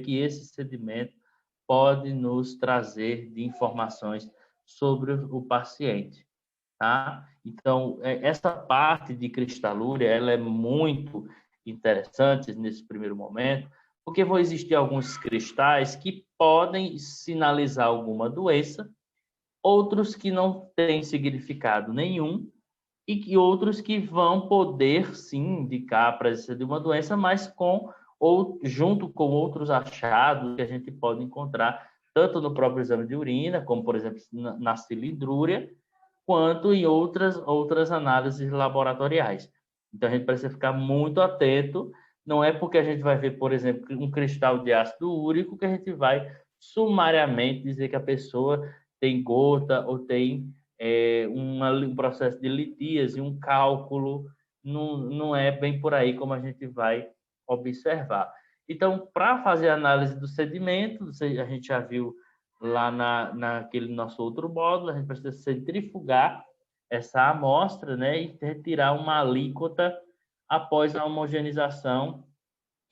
que esse sedimento pode nos trazer de informações sobre o paciente, tá? Então, essa parte de cristalúria, ela é muito interessante nesse primeiro momento, porque vão existir alguns cristais que podem sinalizar alguma doença, outros que não têm significado nenhum, e que outros que vão poder, sim, indicar a presença de uma doença, mas ou junto com outros achados que a gente pode encontrar tanto no próprio exame de urina, como, por exemplo, na cilindrúria, quanto em outras análises laboratoriais. Então, a gente precisa ficar muito atento. Não é porque a gente vai ver, por exemplo, um cristal de ácido úrico que a gente vai sumariamente dizer que a pessoa tem gota ou tem um processo de litíase, um cálculo. Não é bem por aí como a gente vai observar. Então, para fazer a análise do sedimento, a gente já viu lá naquele nosso outro módulo, a gente precisa centrifugar essa amostra, né, e retirar uma alíquota após a homogeneização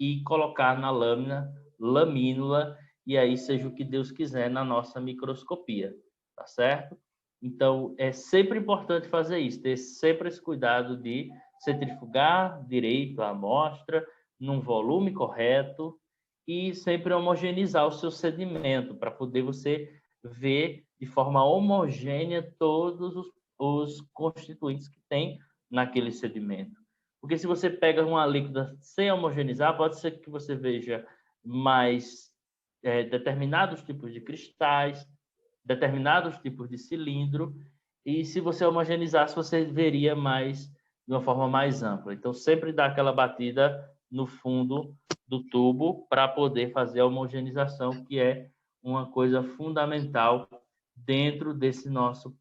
e colocar na lamínula, e aí seja o que Deus quiser na nossa microscopia, tá certo? Então, é sempre importante fazer isso, ter sempre esse cuidado de centrifugar direito a amostra, num volume correto, e sempre homogeneizar o seu sedimento, para poder você ver de forma homogênea todos os constituintes que tem naquele sedimento. Porque se você pega uma líquida sem homogeneizar, pode ser que você veja mais determinados tipos de cristais, determinados tipos de cilindro, e se você homogeneizasse, você veria mais de uma forma mais ampla. Então, sempre dá aquela batida no fundo do tubo para poder fazer a homogeneização, que é uma coisa fundamental dentro desses nossos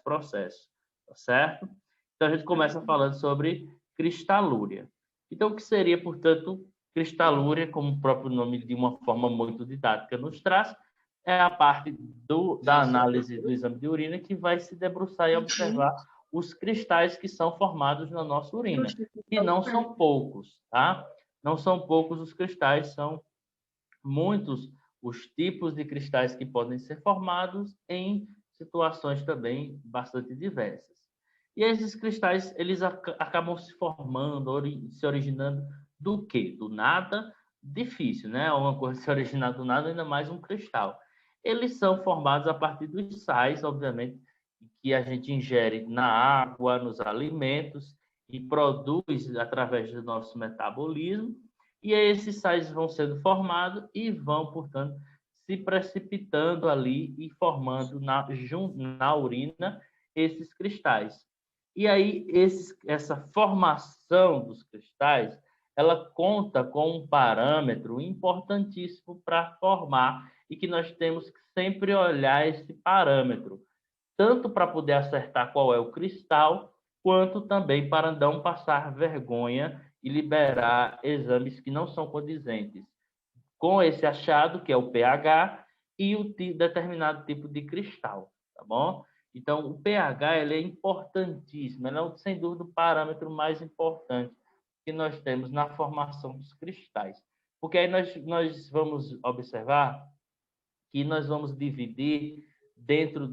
processos, tá certo? Então, a gente começa falando sobre cristalúria. Então, o que seria, portanto, cristalúria, como o próprio nome de uma forma muito didática nos traz, é a parte da análise do exame de urina que vai se debruçar e observar os cristais que são formados na nossa urina. E não são poucos, tá? Não são poucos os cristais, são muitos os tipos de cristais que podem ser formados em situações também bastante diversas. E esses cristais, eles acabam se formando, se originando do quê? Do nada, difícil, né? Uma coisa se originar do nada, ainda mais um cristal. Eles são formados a partir dos sais, obviamente, que a gente ingere na água, nos alimentos e produz através do nosso metabolismo. E aí esses sais vão sendo formados e vão, portanto, se precipitando ali e formando na urina esses cristais. E aí essa formação dos cristais, ela conta com um parâmetro importantíssimo para formar e que nós temos que sempre olhar esse parâmetro, tanto para poder acertar qual é o cristal, quanto também para não passar vergonha e liberar exames que não são condizentes com esse achado, que é o pH, e o determinado tipo de cristal, tá bom? Então, o pH ele é importantíssimo, ele é, sem dúvida, o parâmetro mais importante que nós temos na formação dos cristais. Porque aí nós vamos observar que nós vamos dividir dentro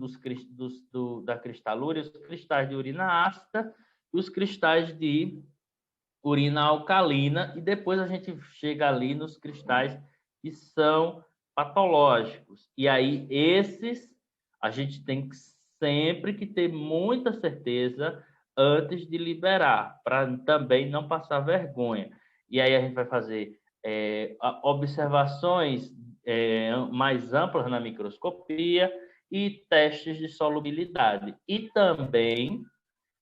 da cristalúria os cristais de urina ácida e os cristais de urina alcalina, e depois a gente chega ali nos cristais que são patológicos. E aí esses a gente tem que sempre que ter muita certeza antes de liberar, para também não passar vergonha. E aí a gente vai fazer observações mais amplas na microscopia e testes de solubilidade. E também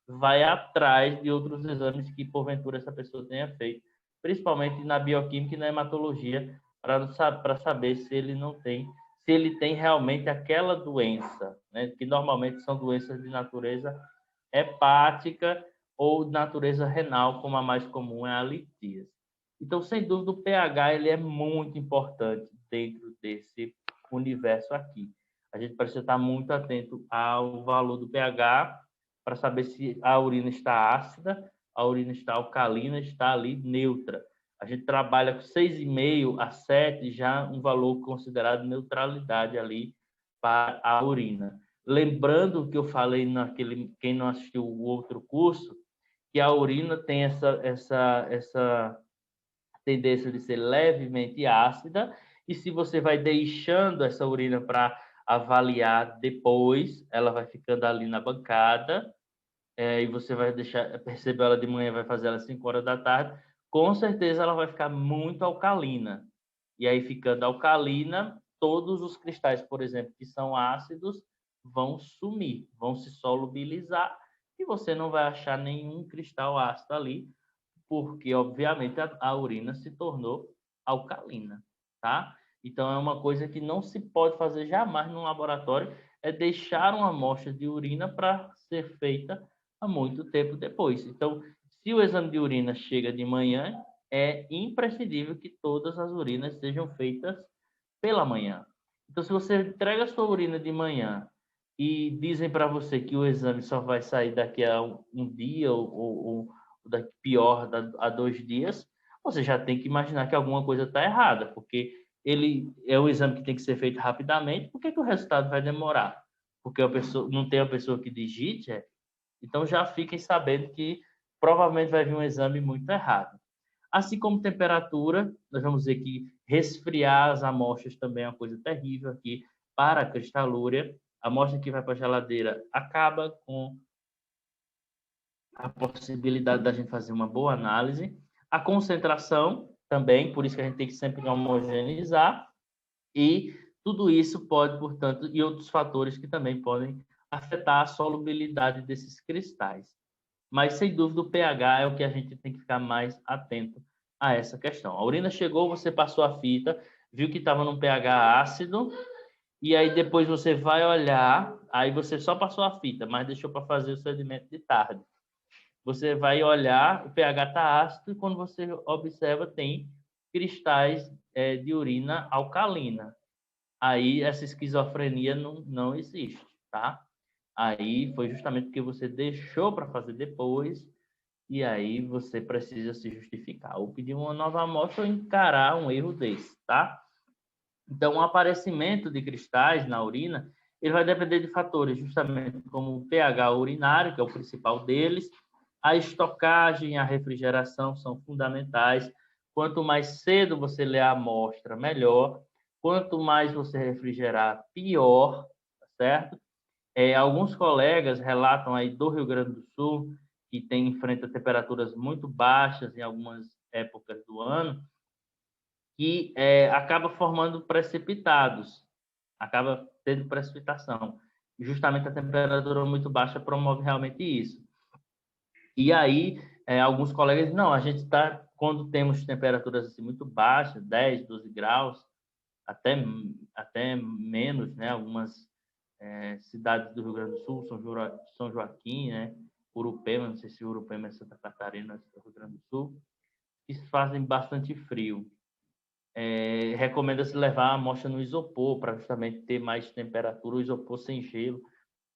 vai atrás de outros exames que, porventura, essa pessoa tenha feito, principalmente na bioquímica e na hematologia, para saber se ele não tem, se ele tem realmente aquela doença, né? Que normalmente são doenças de natureza hepática ou de natureza renal, como a mais comum é a litíase. Então, sem dúvida, o pH ele é muito importante dentro desse universo aqui. A gente precisa estar muito atento ao valor do pH para saber se a urina está ácida, a urina está alcalina, está ali neutra. A gente trabalha com 6,5 a 7, já um valor considerado neutralidade ali para a urina. Lembrando que eu falei quem não assistiu o outro curso, que a urina tem essa tendência de ser levemente ácida, e se você vai deixando essa urina para avaliar depois, ela vai ficando ali na bancada, e você vai perceber ela de manhã, vai fazer ela às 5 horas da tarde, com certeza ela vai ficar muito alcalina. E aí, ficando alcalina, todos os cristais, por exemplo, que são ácidos, vão sumir, vão se solubilizar, e você não vai achar nenhum cristal ácido ali, porque, obviamente, a urina se tornou alcalina, tá? Então, é uma coisa que não se pode fazer jamais no laboratório, é deixar uma amostra de urina para ser feita há muito tempo depois. Então, se o exame de urina chega de manhã, é imprescindível que todas as urinas sejam feitas pela manhã. Então, se você entrega a sua urina de manhã e dizem para você que o exame só vai sair daqui a um dia ou daqui pior a 2 dias, você já tem que imaginar que alguma coisa está errada, porque ele é um exame que tem que ser feito rapidamente. Por que que o resultado vai demorar? Porque a pessoa não tem a pessoa que digite, então já fiquem sabendo que provavelmente vai vir um exame muito errado. Assim como temperatura, nós vamos dizer que resfriar as amostras também é uma coisa terrível aqui para a cristalúria. A amostra que vai para a geladeira acaba com a possibilidade da gente fazer uma boa análise. A concentração também, por isso que a gente tem que sempre homogeneizar. E tudo isso pode, portanto, e outros fatores que também podem afetar a solubilidade desses cristais. Mas, sem dúvida, o pH é o que a gente tem que ficar mais atento a essa questão. A urina chegou, você passou a fita, viu que estava num pH ácido, e aí depois você vai olhar, aí você só passou a fita, mas deixou para fazer o sedimento de tarde. Você vai olhar, o pH está ácido, e quando você observa, tem cristais de urina alcalina. Aí essa esquizofrenia não existe, tá? Aí foi justamente porque você deixou para fazer depois, e aí você precisa se justificar, ou pedir uma nova amostra ou encarar um erro desse, tá? Então, o aparecimento de cristais na urina, ele vai depender de fatores, justamente como o pH urinário, que é o principal deles, a estocagem, a refrigeração são fundamentais. Quanto mais cedo você ler a amostra, melhor. Quanto mais você refrigerar, pior, tá certo? Alguns colegas relatam aí do Rio Grande do Sul, que enfrenta temperaturas muito baixas em algumas épocas do ano, que acaba formando precipitados, acaba tendo precipitação. Justamente a temperatura muito baixa promove realmente isso. E aí, alguns colegas, não, a gente está, quando temos temperaturas assim, muito baixas, 10, 12 graus, até menos, né? Algumas cidades do Rio Grande do Sul, São Joaquim, né? Urupema, não sei se Urupema é Santa Catarina, é Rio Grande do Sul, que fazem bastante frio. Recomenda-se levar a amostra no isopor para justamente ter mais temperatura, o isopor sem gelo,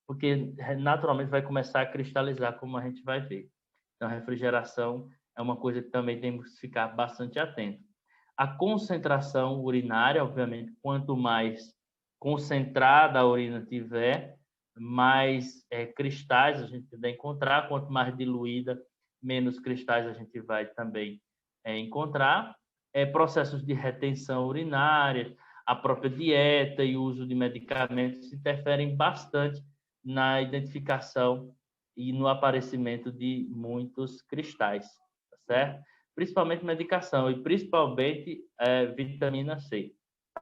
porque naturalmente vai começar a cristalizar, como a gente vai ver. Então, a refrigeração é uma coisa que também temos que ficar bastante atento. A concentração urinária, obviamente, quanto mais concentrada a urina tiver, mais cristais a gente vai encontrar, quanto mais diluída, menos cristais a gente vai também encontrar. Processos de retenção urinária, a própria dieta e o uso de medicamentos interferem bastante na identificação e no aparecimento de muitos cristais, tá certo? Principalmente medicação e principalmente vitamina C,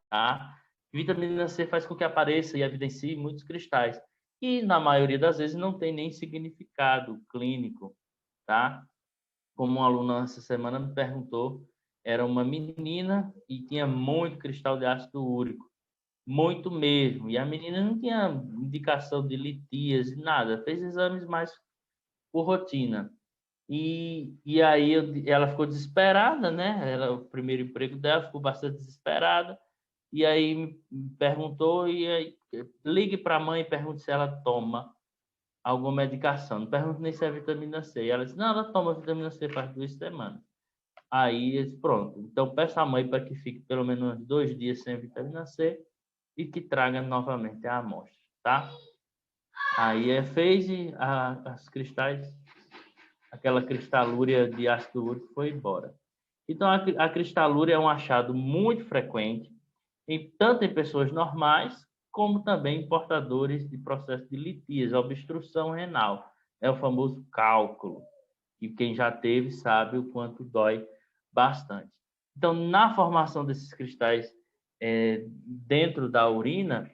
tá? Vitamina C faz com que apareça e evidencie muitos cristais e na maioria das vezes não tem nem significado clínico, tá? Como um aluno essa semana me perguntou, era uma menina e tinha muito cristal de ácido úrico, muito mesmo. E a menina não tinha indicação de litíase, nada. Fez exames mais por rotina. E aí ela ficou desesperada, né? Era o primeiro emprego dela, ficou bastante desesperada. E aí me perguntou, e aí, ligue para a mãe e pergunte se ela toma alguma medicação. Não pergunto nem se é vitamina C. E ela disse, não, ela toma vitamina C faz 2 semanas. Aí, pronto. Então, peça à mãe para que fique pelo menos uns 2 dias sem vitamina C e que traga novamente a amostra, tá? Aí, fez as cristais, aquela cristalúria de ácido úrico foi embora. Então, a cristalúria é um achado muito frequente, tanto em pessoas normais, como também em portadores de processo de litíase, obstrução renal. É o famoso cálculo, e quem já teve sabe o quanto dói bastante. Então, na formação desses cristais dentro da urina,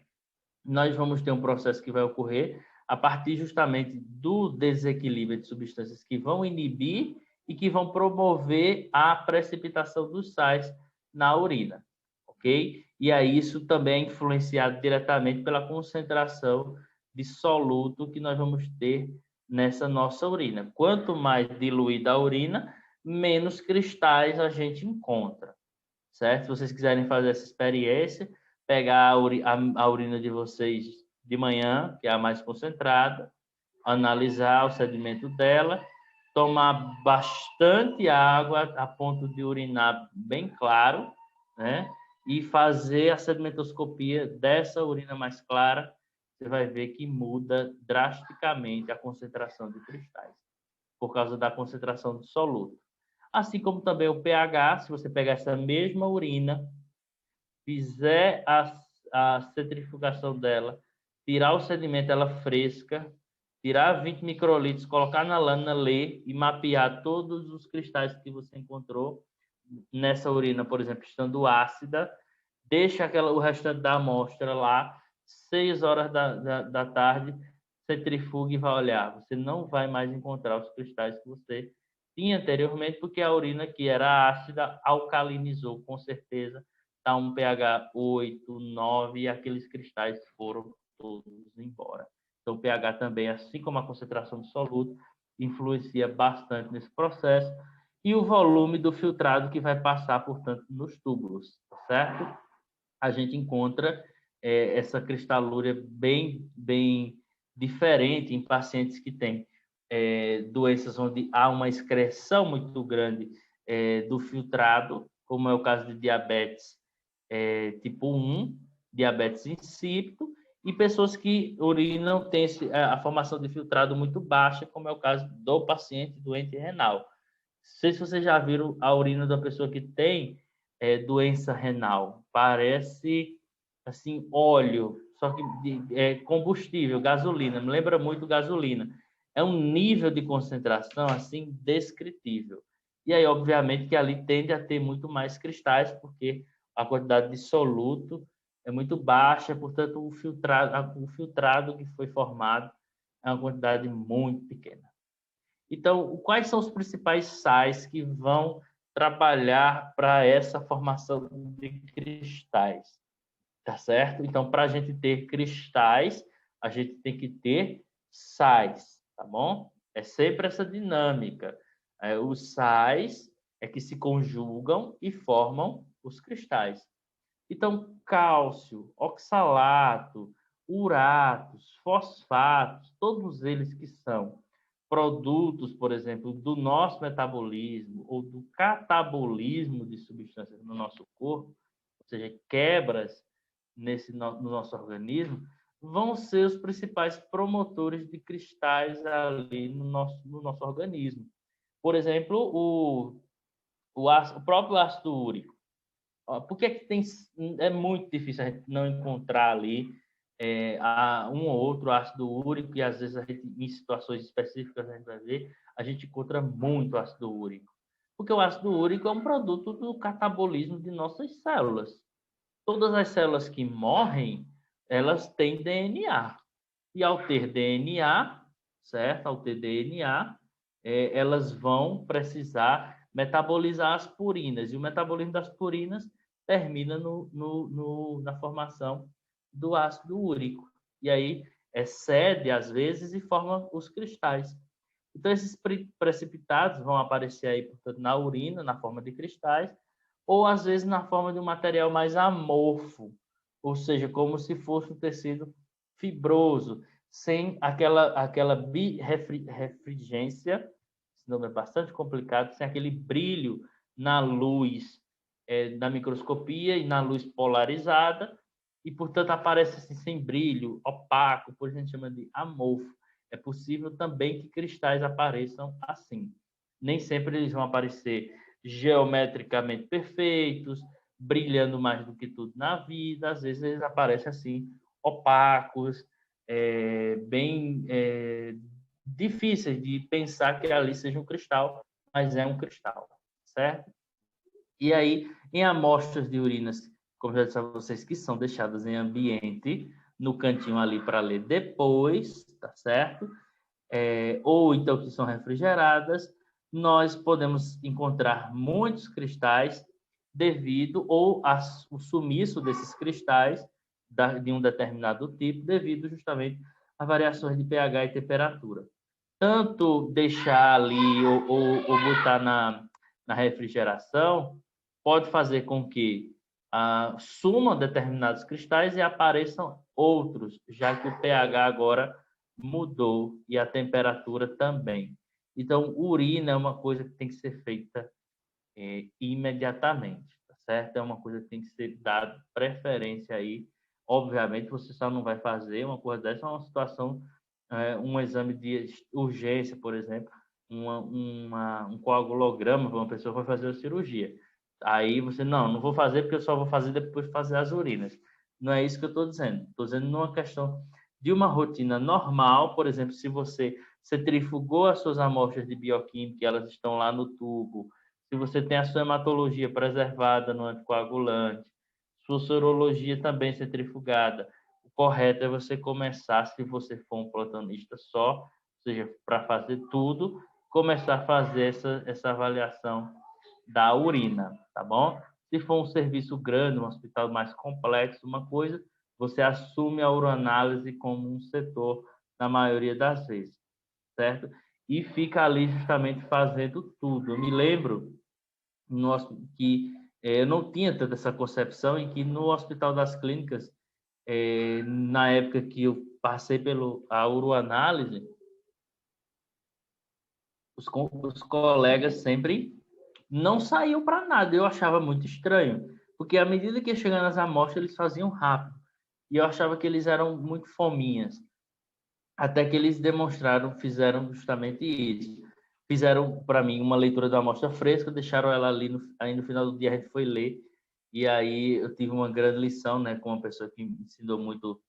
nós vamos ter um processo que vai ocorrer a partir justamente do desequilíbrio de substâncias que vão inibir e que vão promover a precipitação dos sais na urina, ok? E aí isso também é influenciado diretamente pela concentração de soluto que nós vamos ter nessa nossa urina. Quanto mais diluída a urina, menos cristais a gente encontra, certo? Se vocês quiserem fazer essa experiência, pegar a urina de vocês de manhã, que é a mais concentrada, analisar o sedimento dela, tomar bastante água a ponto de urinar bem claro, né? E fazer a sedimentoscopia dessa urina mais clara, você vai ver que muda drasticamente a concentração de cristais, por causa da concentração de soluto. Assim como também o pH, se você pegar essa mesma urina, fizer a centrifugação dela, tirar o sedimento ela fresca, tirar 20 microlitros, colocar na lâmina, ler e mapear todos os cristais que você encontrou nessa urina, por exemplo, estando ácida, deixa o restante da amostra lá, 6 horas da tarde, centrifuga e vai olhar. Você não vai mais encontrar os cristais que você tinha anteriormente, porque a urina que era ácida alcalinizou, com certeza, está um pH 8, 9 e aqueles cristais foram todos embora. Então, o pH também, assim como a concentração de soluto, influencia bastante nesse processo e o volume do filtrado que vai passar, portanto, nos túbulos, certo? A gente encontra essa cristalúria bem diferente em pacientes que têm doenças onde há uma excreção muito grande do filtrado, como é o caso de diabetes tipo 1, diabetes insípido, e pessoas que urinam têm a formação de filtrado muito baixa, como é o caso do paciente doente renal. Não sei se vocês já viram a urina da pessoa que tem doença renal. Parece assim óleo, só que combustível, gasolina. Me lembra muito gasolina. É um nível de concentração assim descritível. E aí, obviamente, que ali tende a ter muito mais cristais, porque a quantidade de soluto é muito baixa, portanto, o filtrado que foi formado é uma quantidade muito pequena. Então, quais são os principais sais que vão trabalhar para essa formação de cristais? Tá certo? Então, para a gente ter cristais, a gente tem que ter sais, tá bom? É sempre essa dinâmica. Os sais é que se conjugam e formam os cristais. Então, cálcio, oxalato, uratos, fosfatos, todos eles que são produtos, por exemplo, do nosso metabolismo ou do catabolismo de substâncias no nosso corpo, ou seja, quebras no nosso organismo, vão ser os principais promotores de cristais ali no nosso organismo. Por exemplo, o próprio ácido úrico. Por que é muito difícil a gente não encontrar ali um ou outro ácido úrico, e às vezes a gente, em situações específicas, a gente vai ver, a gente encontra muito ácido úrico. Porque o ácido úrico é um produto do catabolismo de nossas células. Todas as células que morrem, elas têm DNA. E ao ter DNA, certo? Ao ter DNA, elas vão precisar metabolizar as purinas. E o metabolismo das purinas termina na formação do ácido úrico. E aí excede, às vezes, e forma os cristais. Então, esses precipitados vão aparecer aí, portanto, na urina, na forma de cristais, ou às vezes na forma de um material mais amorfo, ou seja, como se fosse um tecido fibroso, sem aquela birefringência, esse nome é bastante complicado, sem aquele brilho na luz da microscopia e na luz polarizada, e, portanto, aparece assim, sem brilho, opaco, por isso a gente chama de amorfo. É possível também que cristais apareçam assim. Nem sempre eles vão aparecer geometricamente perfeitos, brilhando mais do que tudo na vida. Às vezes eles aparecem assim, opacos, bem difíceis de pensar que ali seja um cristal, mas é um cristal, certo? E aí, em amostras de urinas, como já disse a vocês, que são deixadas em ambiente, no cantinho ali para ler depois, tá certo? Ou então que são refrigeradas, nós podemos encontrar muitos cristais devido, ou o sumiço desses cristais de um determinado tipo, devido justamente a variações de pH e temperatura. Tanto deixar ali ou botar na refrigeração pode fazer com que sumam determinados cristais e apareçam outros, já que o pH agora mudou e a temperatura também. Então, urina é uma coisa que tem que ser feita imediatamente, tá certo? É uma coisa que tem que ser dada preferência aí. Obviamente, você só não vai fazer uma coisa dessa, é uma situação, um exame de urgência, por exemplo, um coagulograma para uma pessoa que vai fazer a cirurgia. Aí você, não vou fazer porque eu só vou fazer depois de fazer as urinas. Não é isso que eu estou dizendo. Estou dizendo numa questão de uma rotina normal, por exemplo, se você centrifugou as suas amostras de bioquímica, elas estão lá no tubo, se você tem a sua hematologia preservada no anticoagulante, sua sorologia também centrifugada, o correto é você começar, se você for um plantonista só, ou seja, para fazer tudo, começar a fazer essa avaliação da urina, tá bom? Se for um serviço grande, um hospital mais complexo, uma coisa, você assume a uroanálise como um setor na maioria das vezes, certo? E fica ali justamente fazendo tudo. Eu me lembro que eu não tinha tanta essa concepção e que no Hospital das Clínicas, na época que eu passei a uroanálise, os colegas sempre não saíam para nada. Eu achava muito estranho, porque à medida que ia chegando as amostras, eles faziam rápido. E eu achava que eles eram muito fominhas. Até que eles fizeram justamente isso. Fizeram para mim uma leitura da amostra fresca, deixaram ela ali, aí no final do dia a gente foi ler, e aí eu tive uma grande lição, né, com uma pessoa que me ensinou muito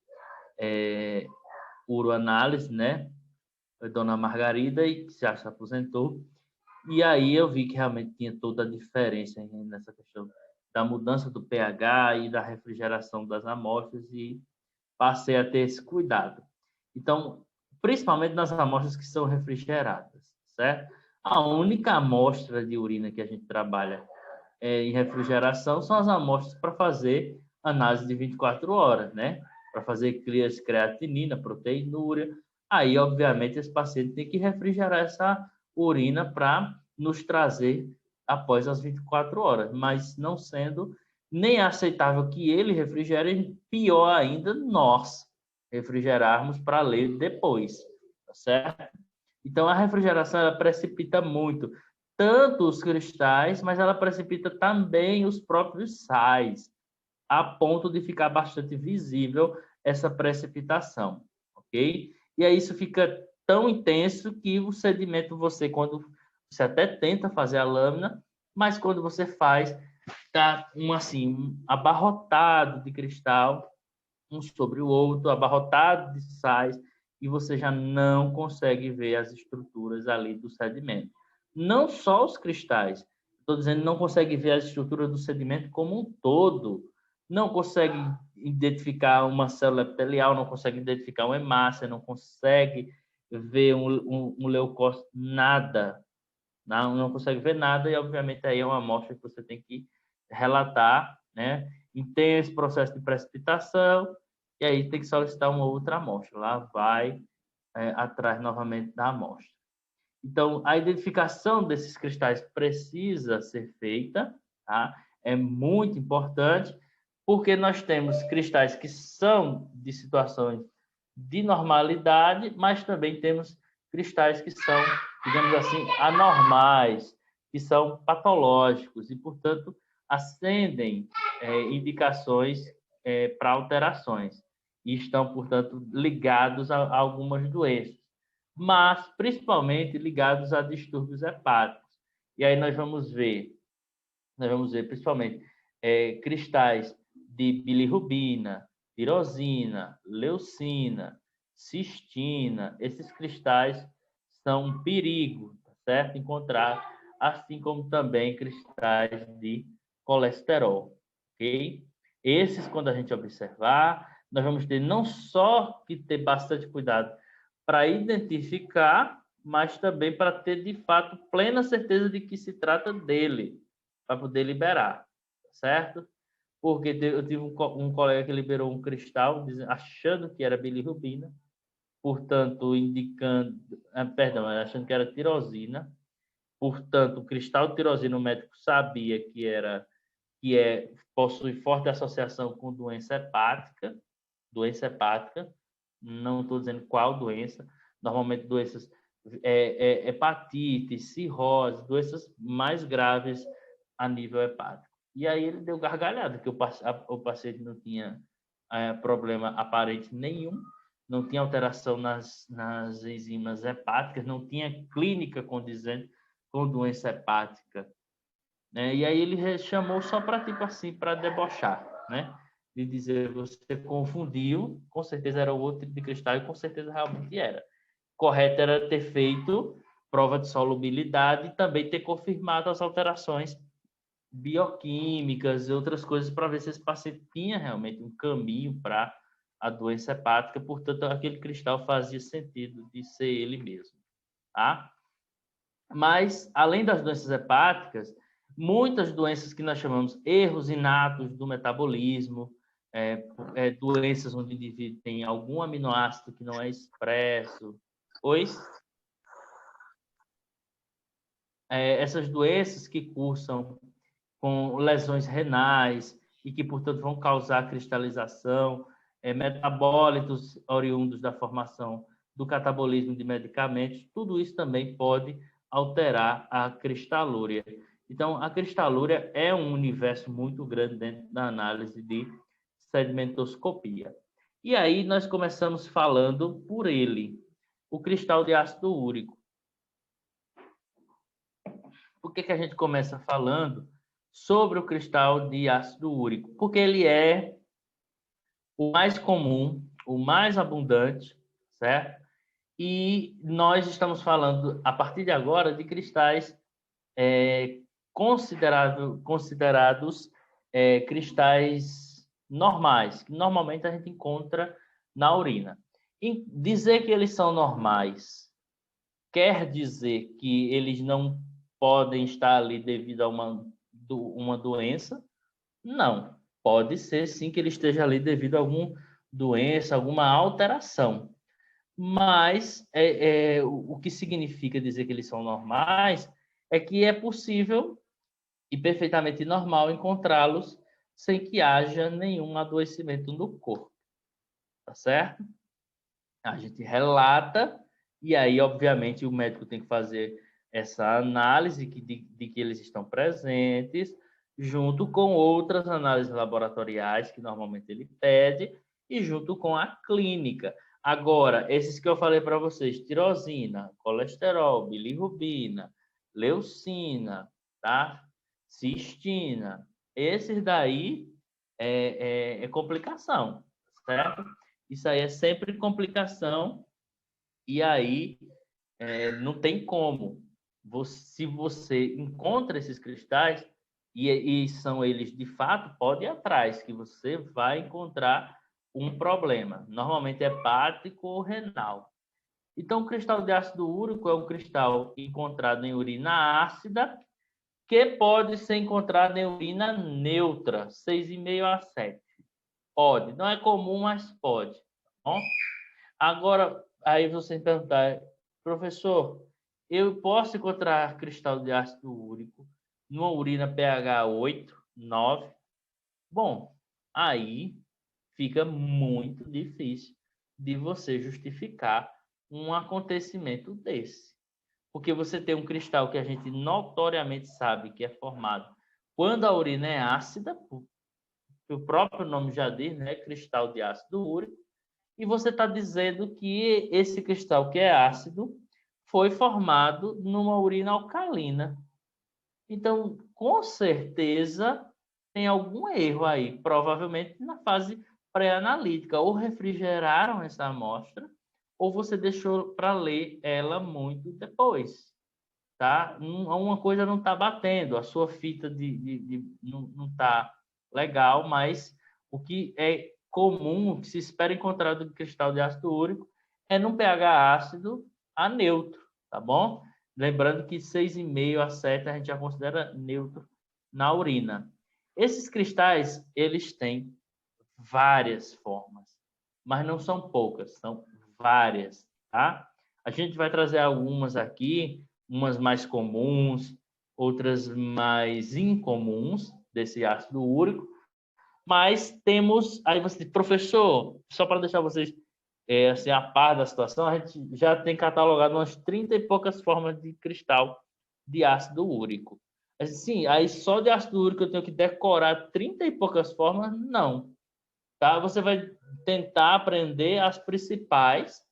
uroanálise, né, a dona Margarida, e que já se aposentou, e aí eu vi que realmente tinha toda a diferença nessa questão da mudança do pH e da refrigeração das amostras, e passei a ter esse cuidado. Então, principalmente nas amostras que são refrigeradas, certo? A única amostra de urina que a gente trabalha em refrigeração são as amostras para fazer análise de 24 horas, né? Para fazer creatinina, proteinúria. Aí, obviamente, esse paciente tem que refrigerar essa urina para nos trazer após as 24 horas, mas não sendo nem aceitável que ele refrigere, pior ainda nós refrigerarmos para ler depois, tá certo? Então, a refrigeração ela precipita muito, tanto os cristais, mas ela precipita também os próprios sais, a ponto de ficar bastante visível essa precipitação, ok? E aí isso fica tão intenso que o sedimento, quando você até tenta fazer a lâmina, mas quando você faz, tá assim, abarrotado de cristal, um sobre o outro, abarrotado de sais, e você já não consegue ver as estruturas ali do sedimento. Não só os cristais, estou dizendo, não consegue ver as estruturas do sedimento como um todo, não consegue identificar uma célula epitelial, não consegue identificar uma hemácia, não consegue ver um leucócito, nada, não consegue ver nada, e obviamente aí é uma amostra que você tem que relatar, né? E tem esse processo de precipitação, e aí tem que solicitar uma outra amostra. Lá vai atrás novamente da amostra. Então, a identificação desses cristais precisa ser feita, tá? É muito importante, porque nós temos cristais que são de situações de normalidade, mas também temos cristais que são, digamos assim, anormais, que são patológicos e, portanto, acendem indicações para alterações e estão, portanto, ligados a algumas doenças, mas principalmente ligados a distúrbios hepáticos. E aí nós vamos ver principalmente cristais de bilirrubina, tirosina, leucina, cistina. Esses cristais são um perigo, tá certo? Encontrar, assim como também cristais de colesterol, ok? Esses, quando a gente observar, nós vamos ter não só que ter bastante cuidado para identificar, mas também para ter, de fato, plena certeza de que se trata dele, para poder liberar, certo? Porque eu tive um colega que liberou um cristal achando que era bilirrubina, portanto, indicando, perdão, achando que era tirosina, portanto, o cristal de tirosina o médico sabia possui forte associação com doença hepática, não estou dizendo qual doença, normalmente doenças hepatite, cirrose, doenças mais graves a nível hepático. E aí ele deu gargalhada, que o paciente não tinha problema aparente nenhum, não tinha alteração nas enzimas hepáticas, não tinha clínica condizente com doença hepática, né? E aí ele chamou só para, tipo assim, para debochar, né? De dizer, você confundiu, com certeza era o outro tipo de cristal e com certeza realmente era. Correto era ter feito prova de solubilidade e também ter confirmado as alterações bioquímicas e outras coisas para ver se esse paciente tinha realmente um caminho para a doença hepática, portanto, aquele cristal fazia sentido de ser ele mesmo, tá? Mas, além das doenças hepáticas, muitas doenças que nós chamamos erros inatos do metabolismo, doenças onde o indivíduo tem algum aminoácido que não é expresso, pois essas doenças que cursam com lesões renais e que, portanto, vão causar cristalização, metabólitos oriundos da formação do catabolismo de medicamentos, tudo isso também pode alterar a cristalúria. Então, a cristalúria é um universo muito grande dentro da análise de sedimentoscopia. E aí nós começamos falando por ele, o cristal de ácido úrico. Por que a gente começa falando sobre o cristal de ácido úrico? Porque ele é o mais comum, o mais abundante, certo? E nós estamos falando, a partir de agora, de cristais considerados cristais normais, que normalmente a gente encontra na urina. E dizer que eles são normais quer dizer que eles não podem estar ali devido a uma doença? Não. Pode ser sim que ele esteja ali devido a alguma doença, alguma alteração. Mas o que significa dizer que eles são normais é que é possível e perfeitamente normal encontrá-los sem que haja nenhum adoecimento no corpo. Tá certo? A gente relata e aí, obviamente, o médico tem que fazer essa análise de que eles estão presentes, junto com outras análises laboratoriais que normalmente ele pede e junto com a clínica. Agora, esses que eu falei para vocês, tirosina, colesterol, bilirrubina, leucina, tá? Cistina, esses daí é complicação, certo? Isso aí é sempre complicação e aí não tem como. Se você encontra esses cristais e são eles de fato, pode ir atrás, que você vai encontrar um problema, normalmente hepático ou renal. Então, o cristal de ácido úrico é um cristal encontrado em urina ácida que pode ser encontrado em urina neutra, 6,5 a 7. Pode, não é comum, mas pode. Tá bom? Agora, aí você perguntar, professor, eu posso encontrar cristal de ácido úrico numa urina pH 8, 9? Bom, aí fica muito difícil de você justificar um acontecimento desse. porque você tem um cristal que a gente notoriamente sabe que é formado quando a urina é ácida, o próprio nome já diz, né? Cristal de ácido úrico, e você está dizendo que esse cristal que é ácido foi formado numa urina alcalina. Então, com certeza, tem algum erro aí, provavelmente na fase pré-analítica. Ou refrigeraram essa amostra, ou você deixou para ler ela muito depois, tá? Uma coisa não está batendo, a sua fita não está legal, mas o que é comum, o que se espera encontrar do cristal de ácido úrico é num pH ácido a neutro, tá bom? Lembrando que 6,5 a 7 a gente já considera neutro na urina. Esses cristais, eles têm várias formas, mas não são poucas, são várias, tá? A gente vai trazer algumas aqui, umas mais comuns, outras mais incomuns desse ácido úrico, mas temos, aí você, professor, só para deixar vocês assim, a par da situação, a gente já tem catalogado umas 30 e poucas formas de cristal de ácido úrico. Assim, aí só de ácido úrico eu tenho que decorar 30 e poucas formas? Não. Tá? Você vai tentar aprender as principais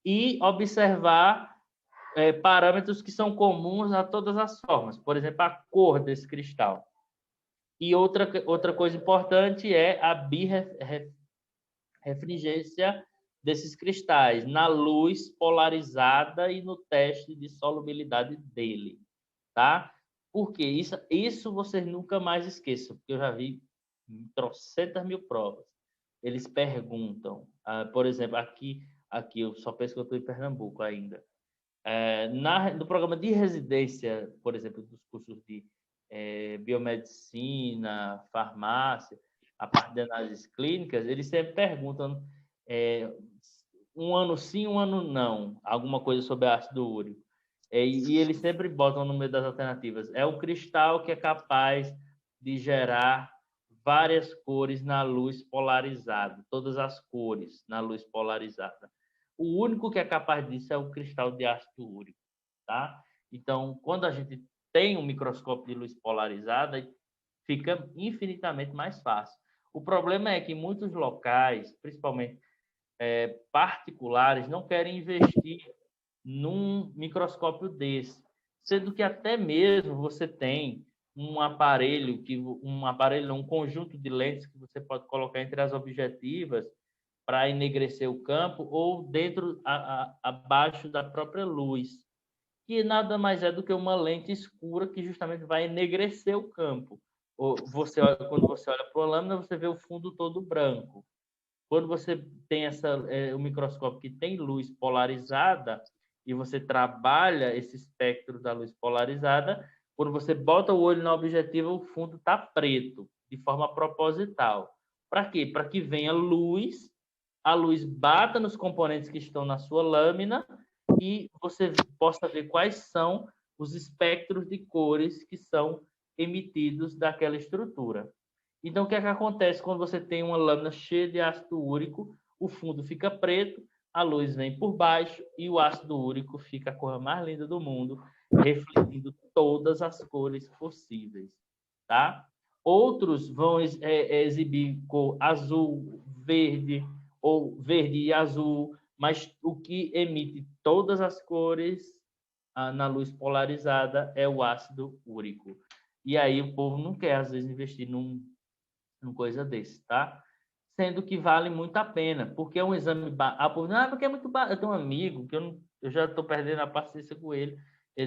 e observar parâmetros que são comuns a todas as formas. Por exemplo, a cor desse cristal. E outra coisa importante é a birrefringência desses cristais na luz polarizada e no teste de solubilidade dele, tá? Porque isso vocês nunca mais esqueçam, porque eu já vi trocentas mil provas. Eles perguntam, por exemplo, aqui eu só penso que eu estou em Pernambuco ainda. No programa de residência, por exemplo, dos cursos de biomedicina, farmácia, a parte de análises clínicas, eles sempre perguntam um ano sim, um ano não, alguma coisa sobre ácido úrico. E eles sempre botam no meio das alternativas. É o cristal que é capaz de gerar várias cores na luz polarizada, todas as cores na luz polarizada. O único que é capaz disso é o cristal de ácido úrico, tá? Então, quando a gente tem um microscópio de luz polarizada, fica infinitamente mais fácil. O problema é que muitos locais, principalmente particulares, não querem investir num microscópio desse, sendo que até mesmo você tem um conjunto de lentes que você pode colocar entre as objetivas para enegrecer o campo ou abaixo da própria luz, que nada mais é do que uma lente escura que justamente vai enegrecer o campo. Quando você olha para a lâmina, você vê o fundo todo branco. Quando você tem o microscópio que tem luz polarizada e você trabalha esse espectro da luz polarizada, quando você bota o olho na objetiva, o fundo está preto, de forma proposital. Para quê? Para que venha luz, a luz bata nos componentes que estão na sua lâmina e você possa ver quais são os espectros de cores que são emitidos daquela estrutura. Então, o que é que acontece quando você tem uma lâmina cheia de ácido úrico? O fundo fica preto, a luz vem por baixo e o ácido úrico fica a cor mais linda do mundo, refletindo todas as cores possíveis, tá? Outros vão exibir cor azul, verde ou verde e azul, mas o que emite todas as cores na luz polarizada é o ácido úrico. E aí o povo não quer, às vezes, investir numa coisa desse, tá? Sendo que vale muito a pena, porque é um exame... porque é muito barato. Eu tenho um amigo que eu já estou perdendo a paciência com ele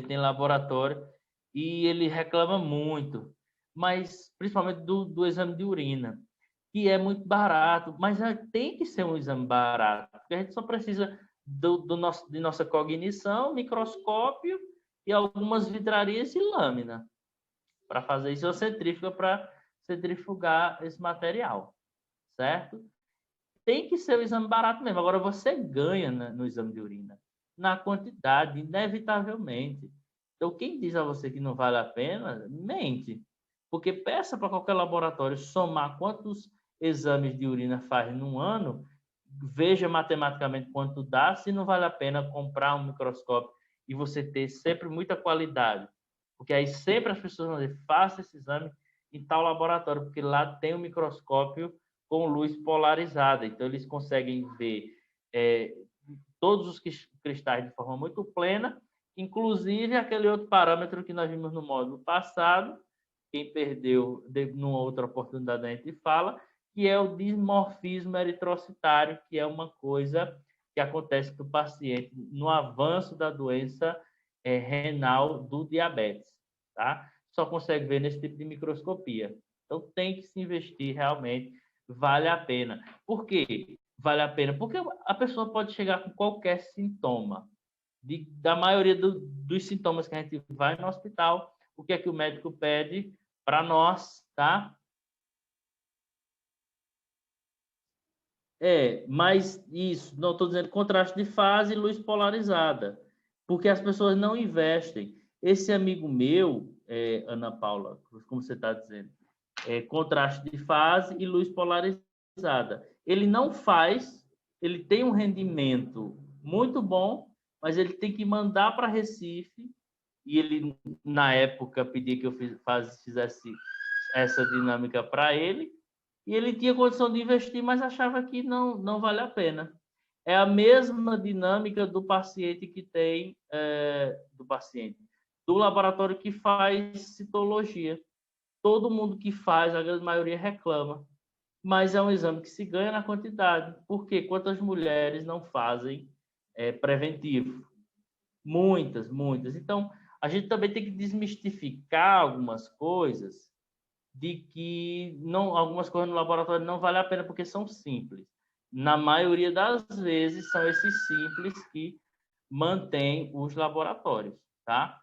tem laboratório e ele reclama muito, mas principalmente do exame de urina, que é muito barato, mas tem que ser um exame barato, porque a gente só precisa de nossa cognição, microscópio e algumas vidrarias e lâmina para fazer isso, ou centrífuga para centrifugar esse material, certo? Tem que ser o exame barato mesmo. Agora, você ganha no exame de urina, na quantidade, inevitavelmente. Então, quem diz a você que não vale a pena, mente. Porque peça para qualquer laboratório somar quantos exames de urina faz num ano, veja matematicamente quanto dá, se não vale a pena comprar um microscópio e você ter sempre muita qualidade. Porque aí sempre as pessoas vão dizer, faça esse exame em tal laboratório, porque lá tem um microscópio com luz polarizada. Então, eles conseguem ver todos os cristais de forma muito plena, inclusive aquele outro parâmetro que nós vimos no módulo passado, quem perdeu, numa outra oportunidade a gente fala, que é o dimorfismo eritrocitário, que é uma coisa que acontece com o paciente no avanço da doença renal do diabetes, tá? Só consegue ver nesse tipo de microscopia. Então, tem que se investir realmente, vale a pena. Por quê? Vale a pena? Porque a pessoa pode chegar com qualquer sintoma. Da maioria dos sintomas que a gente vai no hospital, o que é que o médico pede para nós, tá? Mas isso, não estou dizendo contraste de fase e luz polarizada, porque as pessoas não investem. Esse amigo meu, Ana Paula, como você está dizendo, contraste de fase e luz polarizada. Ele não faz, ele tem um rendimento muito bom, mas ele tem que mandar para Recife, e ele, na época, pedia que eu fizesse essa dinâmica para ele, e ele tinha condição de investir, mas achava que não vale a pena. É a mesma dinâmica do paciente que tem, do laboratório que faz citologia. Todo mundo que faz, a grande maioria reclama, mas é um exame que se ganha na quantidade. Porque quantas mulheres não fazem preventivo? Muitas, muitas. Então, a gente também tem que desmistificar algumas coisas de que algumas coisas no laboratório não vale a pena porque são simples. Na maioria das vezes, são esses simples que mantêm os laboratórios, tá?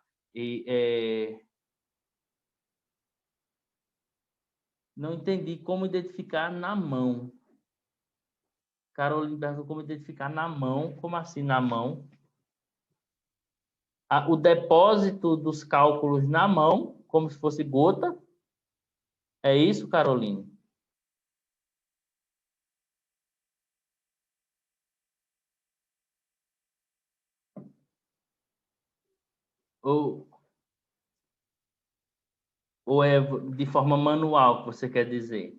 Não entendi como identificar na mão. Carolina perguntou como identificar na mão. Como assim na mão? O depósito dos cálculos na mão, como se fosse gota. É isso, Carolina? Ou, ou é de forma manual que você quer dizer?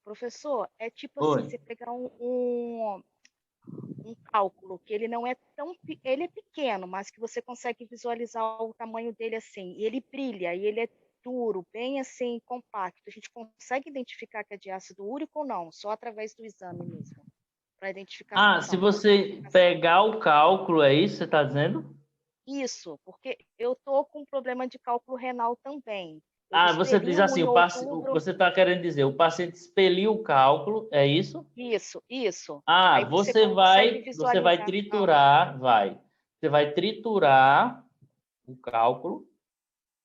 Professor, é tipo Oi. assim, você pegar um cálculo que ele não é tão, ele é pequeno, mas que você consegue visualizar o tamanho dele assim, e ele brilha, e ele é duro, bem assim, compacto. A gente consegue identificar que é de ácido úrico ou não? Só através do exame mesmo, para Se identificação, para você classificação. pegar o cálculo, é isso que você está dizendo? Isso, porque eu tô com problema de cálculo renal também. Eu Você expeli diz um assim, em outubro. você está querendo dizer, o paciente expeliu o cálculo, é isso? Isso, isso. Aí você consegue Você vai visualizar. triturar, você vai triturar o cálculo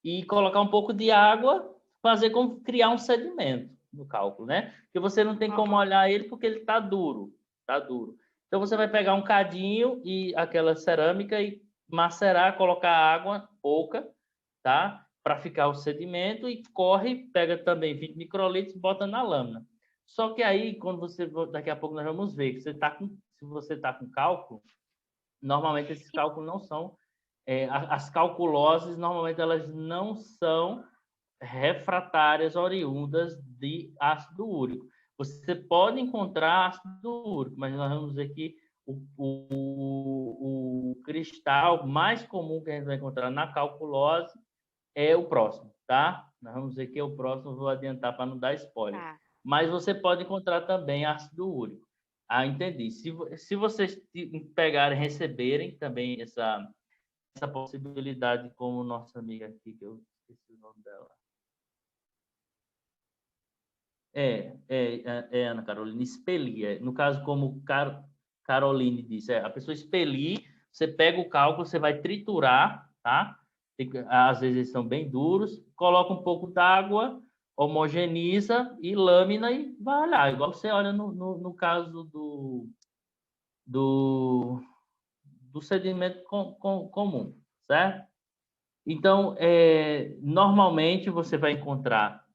e colocar um pouco de água, fazer como criar um sedimento no cálculo, né? Porque você não tem como Aham. olhar ele porque ele está duro, tá duro. Então você vai pegar um cadinho e aquela cerâmica e macerar, colocar água pouca, tá? Para ficar o sedimento e corre, pega também 20 microlitros, bota na lâmina. Só que aí, quando daqui a pouco nós vamos ver que se você está com cálculo, normalmente esses cálculos não são, as calculoses normalmente elas não são refratárias oriundas de ácido úrico. Você pode encontrar ácido úrico, mas nós vamos dizer que o cristal mais comum que a gente vai encontrar na calculose é o próximo, tá? Nós vamos dizer que é o próximo, vou adiantar para não dar spoiler. Tá. Mas você pode encontrar também ácido úrico. Entendi. Se vocês pegarem, receberem também essa possibilidade, como nossa amiga aqui, que eu esqueci o nome dela. Ana Carolina, expelir. No caso, como Caroline disse, a pessoa expelir, você pega o cálculo, você vai triturar, tá? Às vezes eles são bem duros, coloca um pouco d'água, homogeneiza e lâmina e vai olhar. Igual você olha no caso do, do sedimento comum, certo? Então, normalmente você vai encontrar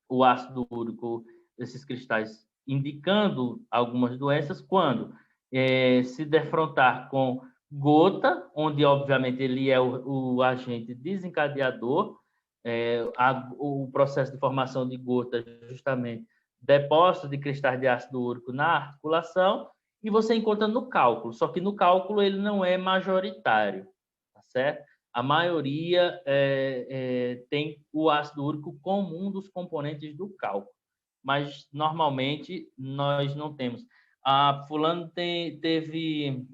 o ácido úrico, esses cristais, indicando algumas doenças, quando se defrontar com gota, onde, obviamente, ele é o agente desencadeador. O processo de formação de gota, justamente, depósito de cristais de ácido úrico na articulação, e você encontra no cálculo. Só que no cálculo ele não é majoritário, tá certo? A maioria tem o ácido úrico como um dos componentes do cálculo, mas normalmente nós não temos. Fulano teve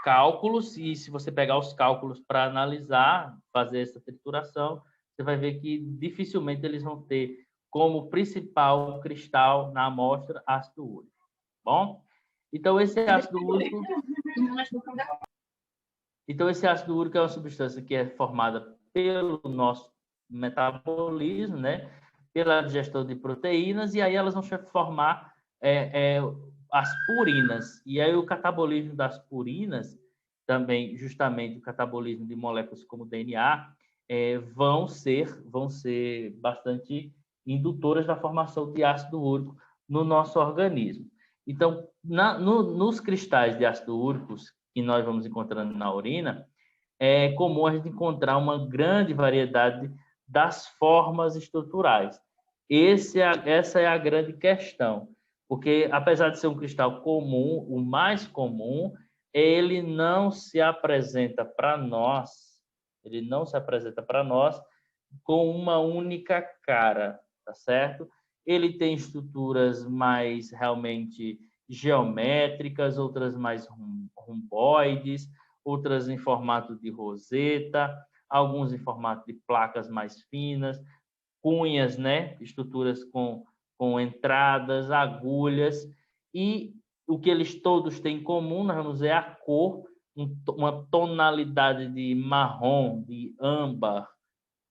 cálculos, e se você pegar os cálculos para analisar, fazer essa trituração, você vai ver que dificilmente eles vão ter como principal cristal na amostra ácido úrico. Bom? Então, esse ácido úrico é uma substância que é formada pelo nosso metabolismo, né? Pela digestão de proteínas, e aí elas vão formar as purinas. E aí o catabolismo das purinas, também justamente o catabolismo de moléculas como DNA, vão ser bastante indutoras da formação de ácido úrico no nosso organismo. Então, nos cristais de ácido úrico que nós vamos encontrando na urina, é comum a gente encontrar uma grande variedade das formas estruturais. Essa é a grande questão, porque apesar de ser um cristal comum, o mais comum, ele não se apresenta para nós, com uma única cara, tá certo? Ele tem estruturas mais realmente geométricas, outras mais romboides, outras em formato de roseta, alguns em formato de placas mais finas, cunhas, né? Estruturas com entradas, agulhas, e o que eles todos têm em comum, nós vamos ver a cor, uma tonalidade de marrom, de âmbar,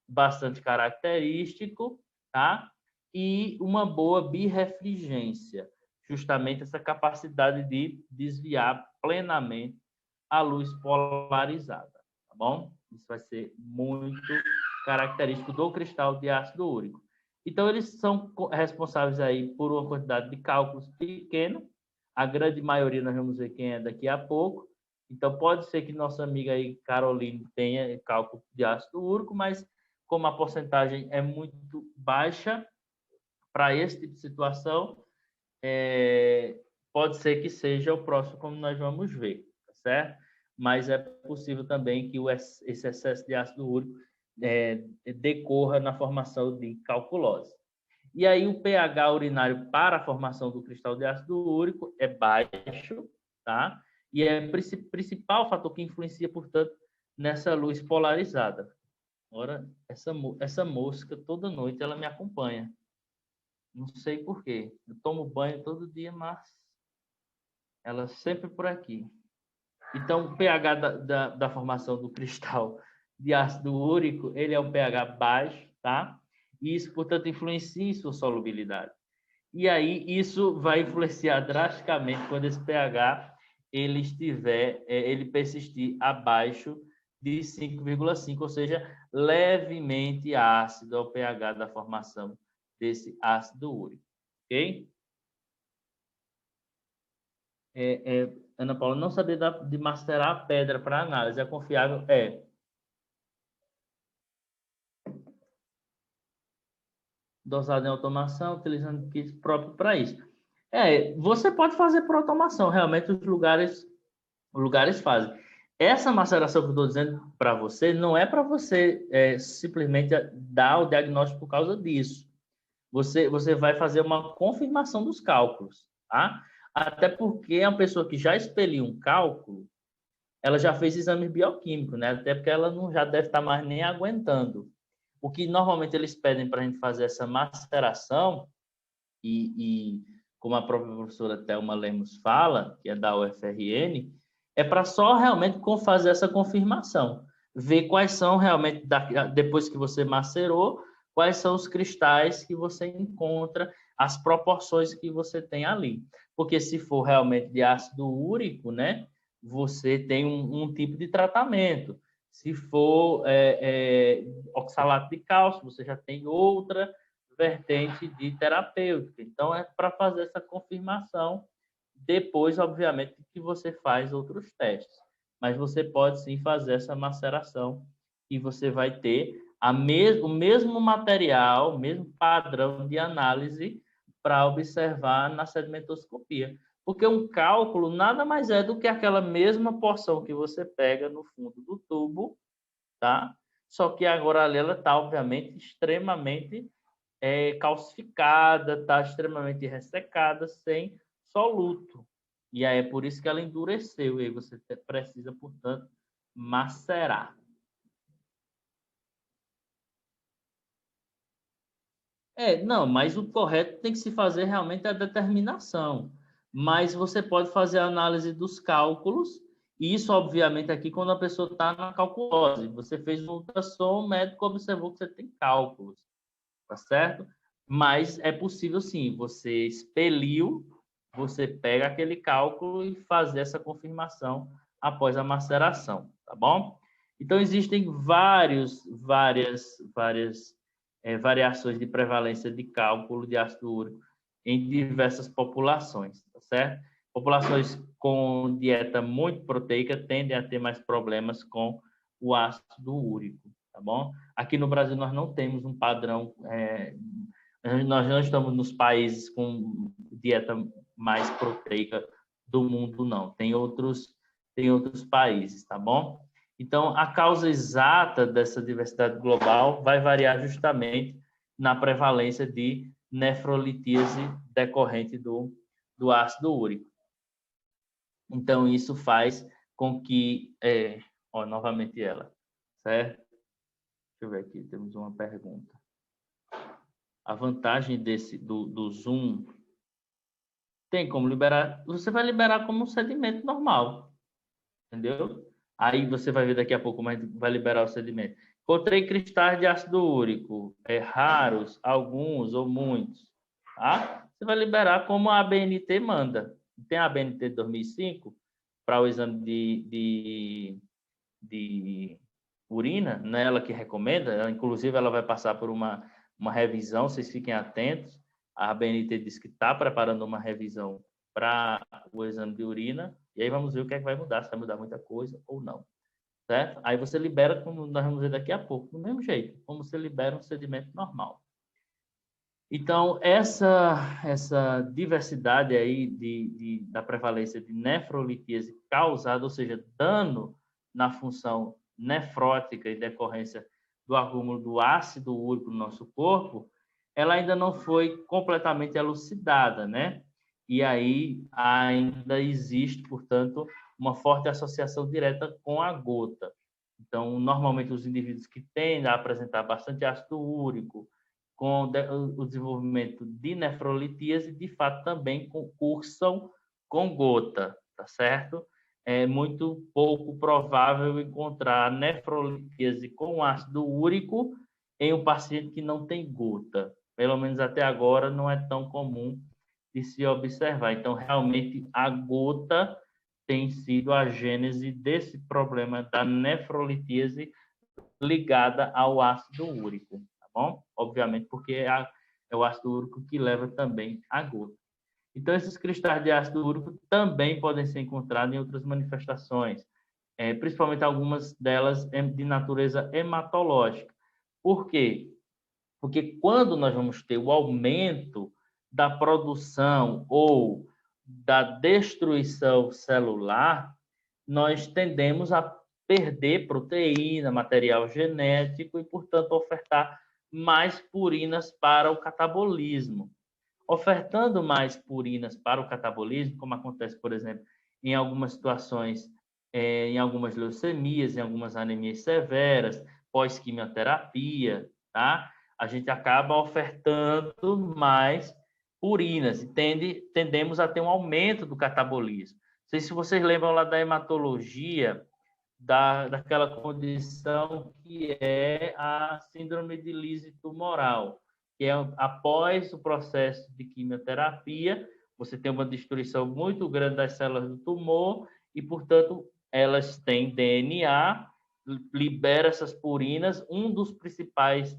bastante característico, tá? E uma boa birrefringência, justamente essa capacidade de desviar plenamente a luz polarizada, tá bom? Isso vai ser muito característico do cristal de ácido úrico. Então, eles são responsáveis aí por uma quantidade de cálculos pequena. A grande maioria nós vamos ver quem é daqui a pouco. Então, pode ser que nossa amiga aí, Caroline, tenha cálculo de ácido úrico, mas como a porcentagem é muito baixa para esse tipo de situação, pode ser que seja o próximo, como nós vamos ver, tá certo? Mas é possível também que esse excesso de ácido úrico decorra na formação de calculose. E aí o pH urinário para a formação do cristal de ácido úrico é baixo, tá? E é o principal fator que influencia, portanto, nessa luz polarizada. Ora, essa mosca, toda noite, ela me acompanha. Não sei por quê. Eu tomo banho todo dia, mas ela sempre por aqui. Então, o pH da formação do cristal de ácido úrico, ele é um pH baixo, tá? E isso, portanto, influencia em sua solubilidade. E aí, isso vai influenciar drasticamente quando esse pH ele persistir abaixo de 5,5, ou seja, levemente ácido ao pH da formação desse ácido úrico, ok? Ana Paula, não saber de macerar a pedra para análise, é confiável? Dosado em automação, utilizando kit próprio para isso. Você pode fazer por automação, realmente os lugares fazem. Essa maceração que eu estou dizendo para você, não é para você simplesmente dar o diagnóstico por causa disso. Você vai fazer uma confirmação dos cálculos, tá? Até porque a pessoa que já expeliu um cálculo, ela já fez exame bioquímico, né? Até porque ela não já deve estar mais nem aguentando. O que normalmente eles pedem para a gente fazer essa maceração, e como a própria professora Thelma Lemos fala, que é da UFRN, é para só realmente fazer essa confirmação, ver quais são realmente, depois que você macerou, quais são os cristais que você encontra, as proporções que você tem ali. Porque se for realmente de ácido úrico, né, você tem um tipo de tratamento. Se for oxalato de cálcio, você já tem outra vertente de terapêutica. Então, é para fazer essa confirmação. Depois, obviamente, que você faz outros testes. mas você pode sim fazer essa maceração e você vai ter o mesmo material, o mesmo padrão de análise para observar na sedimentoscopia. Porque um cálculo nada mais é do que aquela mesma porção que você pega no fundo do tubo, tá? Só que agora ali ela está, obviamente, extremamente calcificada, está extremamente ressecada, sem soluto. E aí é por isso que ela endureceu. E aí você precisa, portanto, macerar. Não, mas o correto tem que se fazer realmente a determinação. Mas você pode fazer a análise dos cálculos, e isso, obviamente, aqui quando a pessoa está na calculose. Você fez um ultrassom, o médico observou que você tem cálculos, tá certo? Mas é possível, sim, você expeliu, você pega aquele cálculo e fazer essa confirmação após a maceração, tá bom? Então, existem várias variações de prevalência de cálculo de ácido úrico em diversas populações, tá certo? Populações com dieta muito proteica tendem a ter mais problemas com o ácido úrico, tá bom? Aqui no Brasil nós não temos um padrão, nós não estamos nos países com dieta mais proteica do mundo, não. Tem outros países, tá bom? Então, a causa exata dessa diversidade global vai variar justamente na prevalência de nefrolitíase decorrente do ácido úrico. Então, isso faz com que... novamente ela, certo? Deixa eu ver aqui, temos uma pergunta. A vantagem do Zoom tem como liberar... Você vai liberar como um sedimento normal, entendeu? Aí você vai ver daqui a pouco, mas vai liberar o sedimento. Encontrei cristais de ácido úrico, raros, alguns ou muitos. Tá? Você vai liberar como a ABNT manda. Tem a ABNT de 2005 para o exame de urina, né? Ela que recomenda. Inclusive, ela vai passar por uma revisão, vocês fiquem atentos. A ABNT diz que está preparando uma revisão para o exame de urina, e aí vamos ver o que é que vai mudar, se vai mudar muita coisa ou não, certo? Aí você libera, como nós vamos ver daqui a pouco, do mesmo jeito, como você libera um sedimento normal. Então, essa diversidade aí da prevalência de nefrolitíase causada, ou seja, dano na função nefrótica em decorrência do acúmulo do ácido úrico no nosso corpo, ela ainda não foi completamente elucidada, né? E aí ainda existe, portanto, uma forte associação direta com a gota. Então, normalmente, os indivíduos que tendem a apresentar bastante ácido úrico, com o desenvolvimento de nefrolitíase, de fato, também cursam com gota, tá certo? É muito pouco provável encontrar nefrolitíase com ácido úrico em um paciente que não tem gota. Pelo menos até agora não é tão comum de se observar. Então, realmente, a gota tem sido a gênese desse problema da nefrolitíase ligada ao ácido úrico, tá bom? Obviamente, porque é o ácido úrico que leva também a gota. Então, esses cristais de ácido úrico também podem ser encontrados em outras manifestações, principalmente algumas delas de natureza hematológica. Por quê? Porque quando nós vamos ter o aumento da produção ou da destruição celular, nós tendemos a perder proteína, material genético e, portanto, ofertar mais purinas para o catabolismo. Ofertando mais purinas para o catabolismo, como acontece, por exemplo, em algumas situações, em algumas leucemias, em algumas anemias severas, pós-quimioterapia, tá? A gente acaba ofertando mais purinas e tendemos a ter um aumento do catabolismo. Não sei se vocês lembram lá da hematologia, daquela condição que é a síndrome de lise tumoral, que é após o processo de quimioterapia, você tem uma destruição muito grande das células do tumor e, portanto, elas têm DNA, libera essas purinas. Um dos principais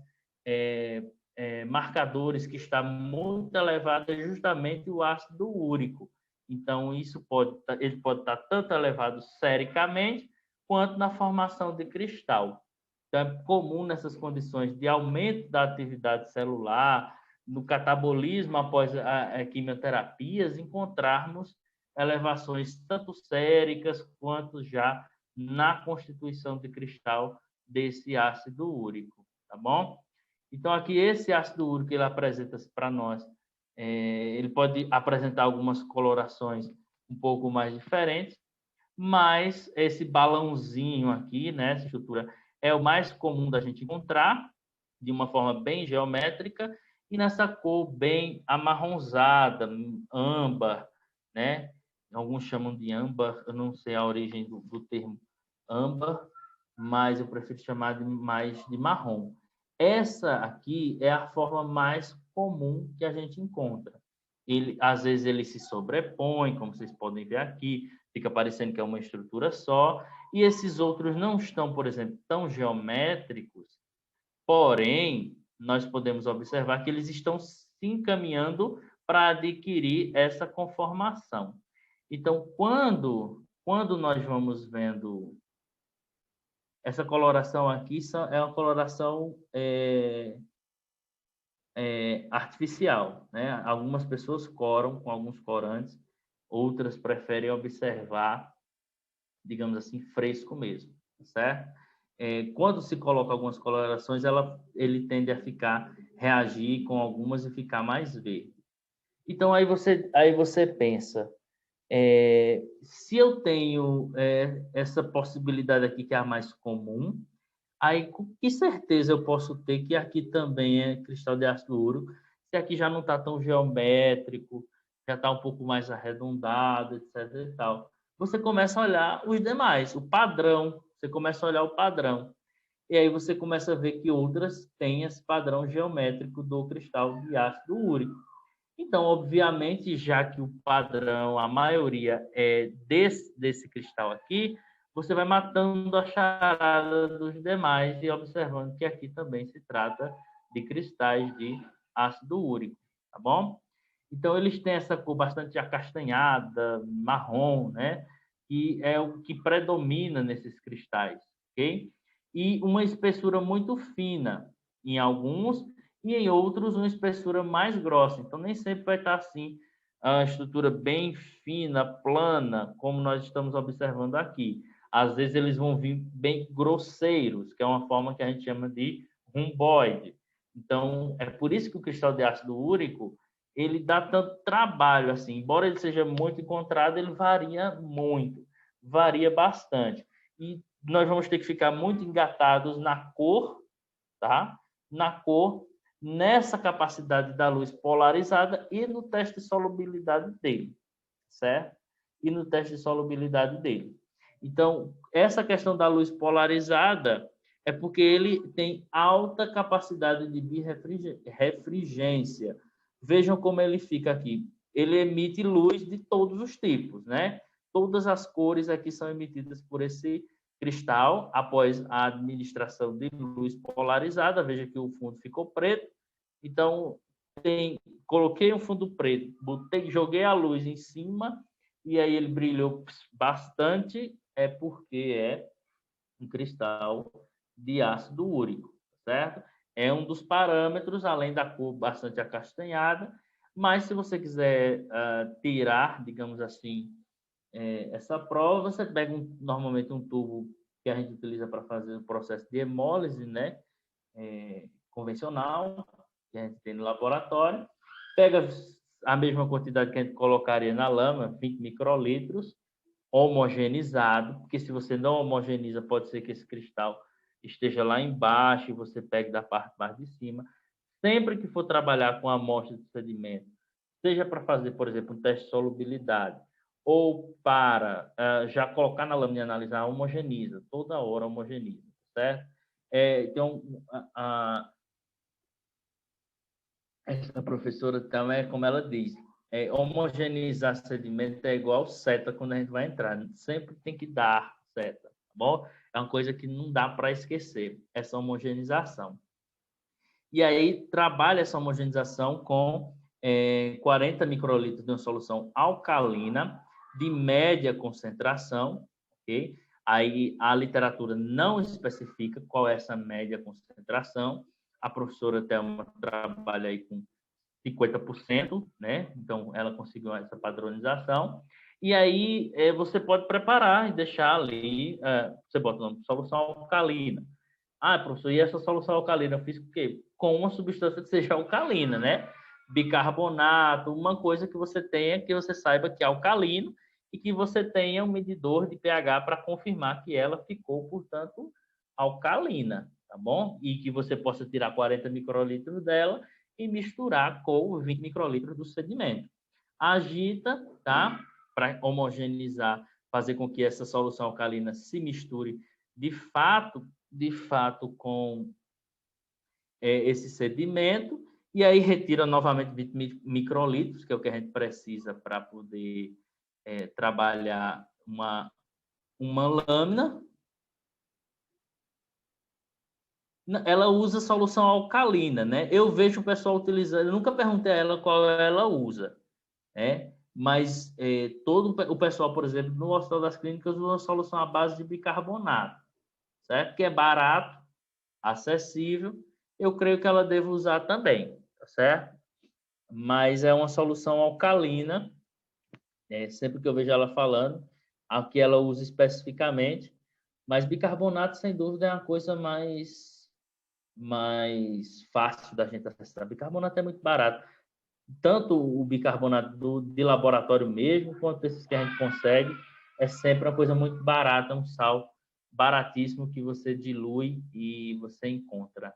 marcadores que está muito elevado é justamente o ácido úrico. Então, ele pode estar tanto elevado sericamente, quanto na formação de cristal. Então, é comum nessas condições de aumento da atividade celular, no catabolismo após a quimioterapias, encontrarmos elevações tanto séricas quanto já na constituição de cristal desse ácido úrico, tá bom? Então, aqui esse ácido úrico, ele apresenta para nós, ele pode apresentar algumas colorações um pouco mais diferentes, mas esse balãozinho aqui, né, essa estrutura, é o mais comum da gente encontrar, de uma forma bem geométrica, e nessa cor bem amarronzada, âmbar, né? Alguns chamam de âmbar, eu não sei a origem do termo âmbar, mas eu prefiro chamar mais de marrom. Essa aqui é a forma mais comum que a gente encontra. Às vezes ele se sobrepõe, como vocês podem ver aqui, fica parecendo que é uma estrutura só, e esses outros não estão, por exemplo, tão geométricos, porém, nós podemos observar que eles estão se encaminhando para adquirir essa conformação. Então, quando nós vamos vendo essa coloração aqui, é uma coloração artificial, né? Algumas pessoas coram com alguns corantes, outras preferem observar, digamos assim, fresco mesmo, certo? Quando se coloca algumas colorações, ele tende a reagir com algumas e ficar mais verde. Então, aí você pensa, se eu tenho essa possibilidade aqui, que é a mais comum, aí com que certeza eu posso ter que aqui também é cristal de ácido úrico, se aqui já não está tão geométrico, já está um pouco mais arredondado, etc. e tal. Você começa a olhar os demais, o padrão, você começa a olhar o padrão. E aí você começa a ver que outras têm esse padrão geométrico do cristal de ácido úrico. Então, obviamente, já que o padrão, a maioria é desse cristal aqui, você vai matando a charada dos demais e observando que aqui também se trata de cristais de ácido úrico, tá bom? Então, eles têm essa cor bastante acastanhada, marrom, né? Que é o que predomina nesses cristais, ok? E uma espessura muito fina em alguns, e em outros uma espessura mais grossa. Então, nem sempre vai estar assim, a estrutura bem fina, plana, como nós estamos observando aqui. Às vezes eles vão vir bem grosseiros, que é uma forma que a gente chama de romboide. Então, é por isso que o cristal de ácido úrico, ele dá tanto trabalho, assim, embora ele seja muito encontrado, ele varia muito, varia bastante. E nós vamos ter que ficar muito engatados na cor, tá? Na cor, nessa capacidade da luz polarizada e no teste de solubilidade dele, certo? E no teste de solubilidade dele. Então, essa questão da luz polarizada é porque ele tem alta capacidade de birrefringência. Vejam como ele fica aqui. Ele emite luz de todos os tipos, né? Todas as cores aqui são emitidas por esse cristal após a administração de luz polarizada. Veja que o fundo ficou preto. Então, coloquei um fundo preto, joguei a luz em cima e aí ele brilhou bastante, é porque é um cristal de ácido úrico, certo? É um dos parâmetros, além da cor bastante acastanhada, mas se você quiser tirar, digamos assim, essa prova, você pega normalmente um tubo que a gente utiliza para fazer o processo de hemólise, né? Convencional, que a gente tem no laboratório, pega a mesma quantidade que a gente colocaria na lama, 20 microlitros, homogeneizado, porque se você não homogeniza, pode ser que esse cristal esteja lá embaixo e você pegue da parte mais de cima. Sempre que for trabalhar com a amostra de sedimento, seja para fazer, por exemplo, um teste de solubilidade, ou para já colocar na lâmina e analisar, homogeniza, toda hora homogeniza, certo? Então, essa professora também, como ela diz, homogeneizar sedimento é igual seta quando a gente vai entrar. Sempre tem que dar seta, tá bom? É uma coisa que não dá para esquecer, essa homogeneização. E aí, trabalha essa homogeneização com 40 microlitros de uma solução alcalina de média concentração, ok? Aí a literatura não especifica qual é essa média concentração. A professora Thelma trabalha aí com 50%, né? Então ela conseguiu essa padronização. E aí você pode preparar e deixar ali, você bota o nome de solução alcalina. Ah, professor, e essa solução alcalina eu fiz com o quê? Com uma substância que seja alcalina, né? Bicarbonato, uma coisa que você tenha, que você saiba que é alcalino e que você tenha um medidor de pH para confirmar que ela ficou, portanto, alcalina, tá bom? E que você possa tirar 40 microlitros dela e misturar com 20 microlitros do sedimento. Agita, tá? Para homogeneizar, fazer com que essa solução alcalina se misture de fato com esse sedimento, e aí retira novamente 20 microlitros, que é o que a gente precisa para poder trabalhar uma lâmina. Ela usa solução alcalina, né? Eu vejo o pessoal utilizando, eu nunca perguntei a ela qual ela usa, né? Mas todo o pessoal, por exemplo, no Hospital das Clínicas usa uma solução à base de bicarbonato, certo? Que é barato, acessível, eu creio que ela deve usar também, tá certo? Mas é uma solução alcalina, sempre que eu vejo ela falando, a que ela usa especificamente, mas bicarbonato, sem dúvida, é uma coisa mais fácil da gente acessar. Bicarbonato é muito barato. Tanto o bicarbonato de laboratório mesmo, quanto esses que a gente consegue, é sempre uma coisa muito barata, um sal baratíssimo que você dilui e você encontra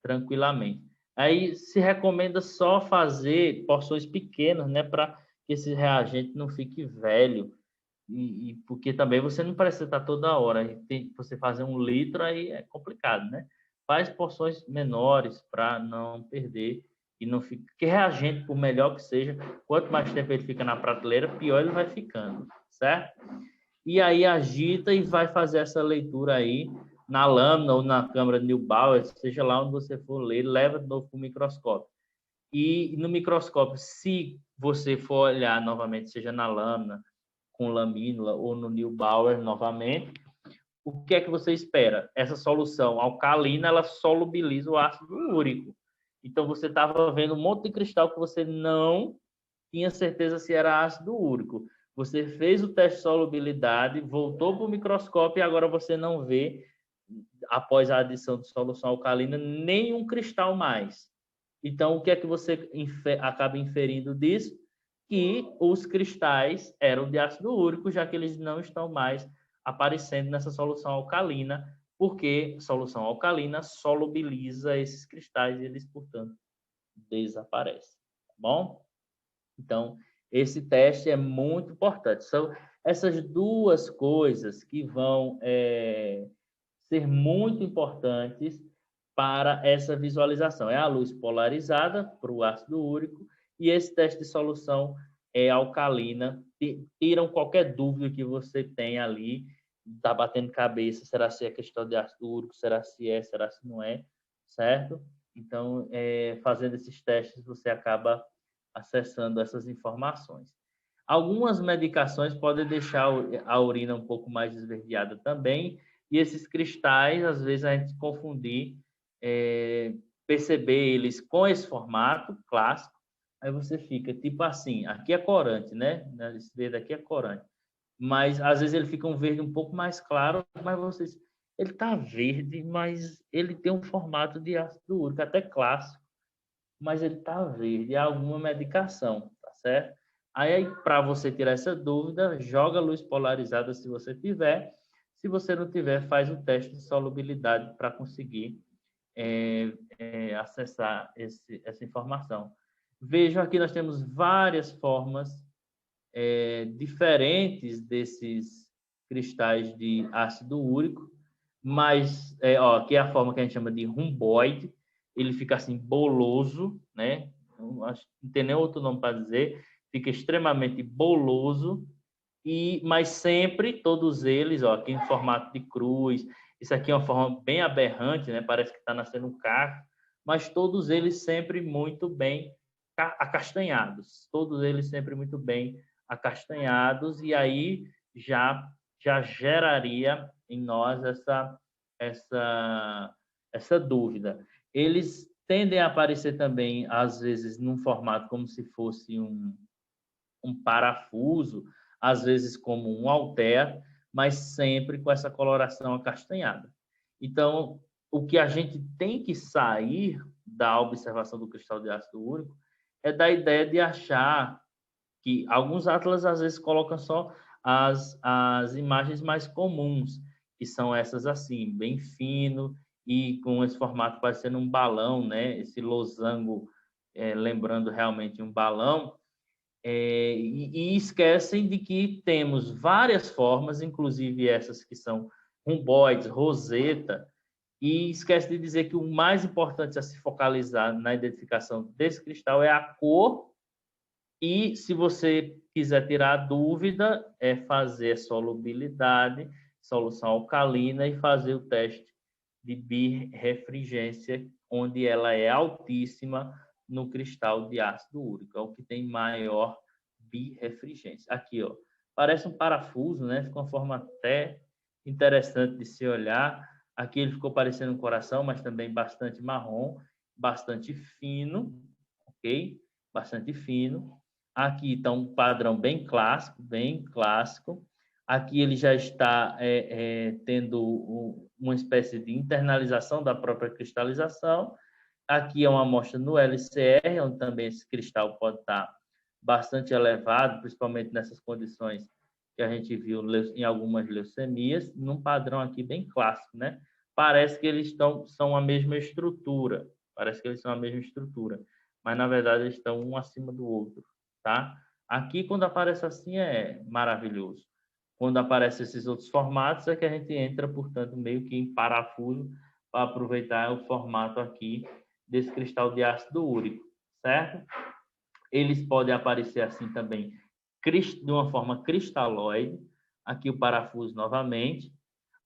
tranquilamente. Aí se recomenda só fazer porções pequenas, né, para que esse reagente não fique velho. E porque também você não precisa estar toda hora. Você fazer 1 litro aí é complicado, né? Faz porções menores para não perder e não fica. Que reagente, por melhor que seja, quanto mais tempo ele fica na prateleira, pior ele vai ficando, certo? E aí agita e vai fazer essa leitura aí na lâmina ou na câmara de Neubauer, seja lá onde você for ler, leva de novo para o microscópio. E no microscópio, se você for olhar novamente, seja na lâmina, com lamínula ou no Neubauer novamente, o que é que você espera? Essa solução alcalina, ela solubiliza o ácido úrico. Então, você estava vendo um monte de cristal que você não tinha certeza se era ácido úrico. Você fez o teste de solubilidade, voltou para o microscópio e agora você não vê, após a adição de solução alcalina, nenhum cristal mais. Então, o que é que você acaba inferindo disso? Que os cristais eram de ácido úrico, já que eles não estão mais aparecendo nessa solução alcalina, porque a solução alcalina solubiliza esses cristais e eles, portanto, desaparecem. Tá bom? Então, esse teste é muito importante. São essas duas coisas que vão ser muito importantes para essa visualização. É a luz polarizada para o ácido úrico e esse teste de solução alcalina. Tiram qualquer dúvida que você tenha ali, está batendo cabeça, será se é questão de ácido úrico, será se não é, certo? Então, fazendo esses testes, você acaba acessando essas informações. Algumas medicações podem deixar a urina um pouco mais esverdeada também, e esses cristais, às vezes, a gente confundir, perceber eles com esse formato clássico, aí você fica tipo assim, aqui é corante, né? Esse verde aqui é corante. Mas, às vezes, ele fica um verde um pouco mais claro, mas vocês... Ele está verde, mas ele tem um formato de ácido úrico, até clássico, mas ele está verde, é alguma medicação, tá certo? Aí, para você tirar essa dúvida, joga luz polarizada se você tiver. Se você não tiver, faz o teste de solubilidade para conseguir acessar essa informação. Vejam aqui, nós temos várias formas diferentes desses cristais de ácido úrico, mas aqui é a forma que a gente chama de rhomboide, ele fica assim boloso, né? Não tem nem outro nome para dizer, fica extremamente boloso, mas sempre todos eles, aqui em formato de cruz, isso aqui é uma forma bem aberrante, né? Parece que está nascendo um caco, mas todos eles sempre muito bem acastanhados, todos eles sempre muito bem acastanhados, e aí já já geraria em nós essa dúvida. Eles tendem a aparecer também, às vezes, num formato como se fosse um parafuso, às vezes como um halter, mas sempre com essa coloração acastanhada. Então, o que a gente tem que sair da observação do cristal de ácido úrico é da ideia de achar que alguns atlas às vezes colocam só as imagens mais comuns, que são essas assim, bem fino e com esse formato parecendo um balão, né? Esse losango, lembrando realmente um balão, e esquecem de que temos várias formas, inclusive essas que são romboides, roseta, e esquece de dizer que o mais importante a se focalizar na identificação desse cristal é a cor. E se você quiser tirar a dúvida, é fazer solubilidade, solução alcalina e fazer o teste de birrefringência, onde ela é altíssima no cristal de ácido úrico, é o que tem maior birrefringência. Aqui, ó, parece um parafuso, né? Fica uma forma até interessante de se olhar. Aqui ele ficou parecendo um coração, mas também bastante marrom, bastante fino, ok? Bastante fino. Aqui está um padrão bem clássico, bem clássico. Aqui ele já está tendo uma espécie de internalização da própria cristalização. Aqui é uma amostra no LCR, onde também esse cristal pode estar bastante elevado, principalmente nessas condições que a gente viu em algumas leucemias, num padrão aqui bem clássico, né? Parece que eles são a mesma estrutura, mas na verdade eles estão um acima do outro, tá? Aqui, quando aparece assim, é maravilhoso. Quando aparecem esses outros formatos, é que a gente entra, portanto, meio que em parafuso para aproveitar o formato aqui desse cristal de ácido úrico, certo? Eles podem aparecer assim também, de uma forma cristalóide. Aqui o parafuso novamente.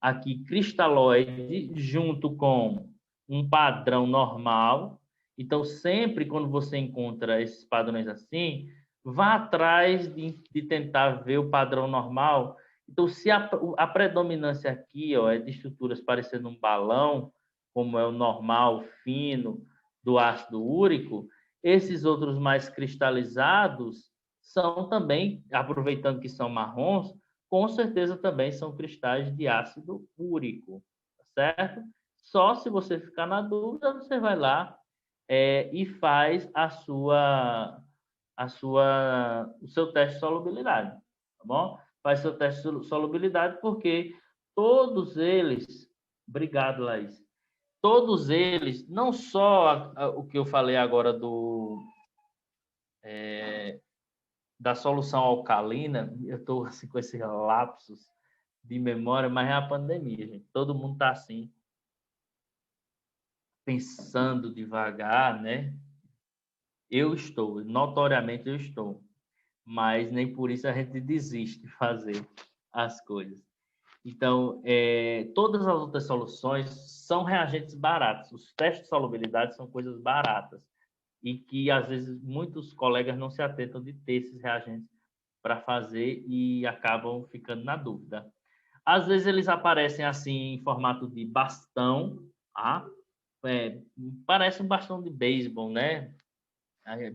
Aqui cristalóide junto com um padrão normal. Então, sempre quando você encontra esses padrões assim, vá atrás de tentar ver o padrão normal. Então, se a predominância aqui, ó, é de estruturas parecendo um balão, como é o normal, fino, do ácido úrico, esses outros mais cristalizados são também, aproveitando que são marrons, com certeza também são cristais de ácido úrico, tá certo? Só se você ficar na dúvida, você vai lá e faz o seu teste de solubilidade, tá bom? Faz seu teste de solubilidade porque todos eles, obrigado, Laís, todos eles, não só o que eu falei agora da solução alcalina, eu estou assim, com esses lapsos de memória, mas é a pandemia, gente. Todo mundo está assim, pensando devagar, né? Notoriamente eu estou, mas nem por isso a gente desiste de fazer as coisas. Então, todas as outras soluções são reagentes baratos. Os testes de solubilidade são coisas baratas e que, às vezes, muitos colegas não se atentam de ter esses reagentes para fazer e acabam ficando na dúvida. Às vezes, eles aparecem assim em formato de bastão, tá? Parece um bastão de beisebol, né?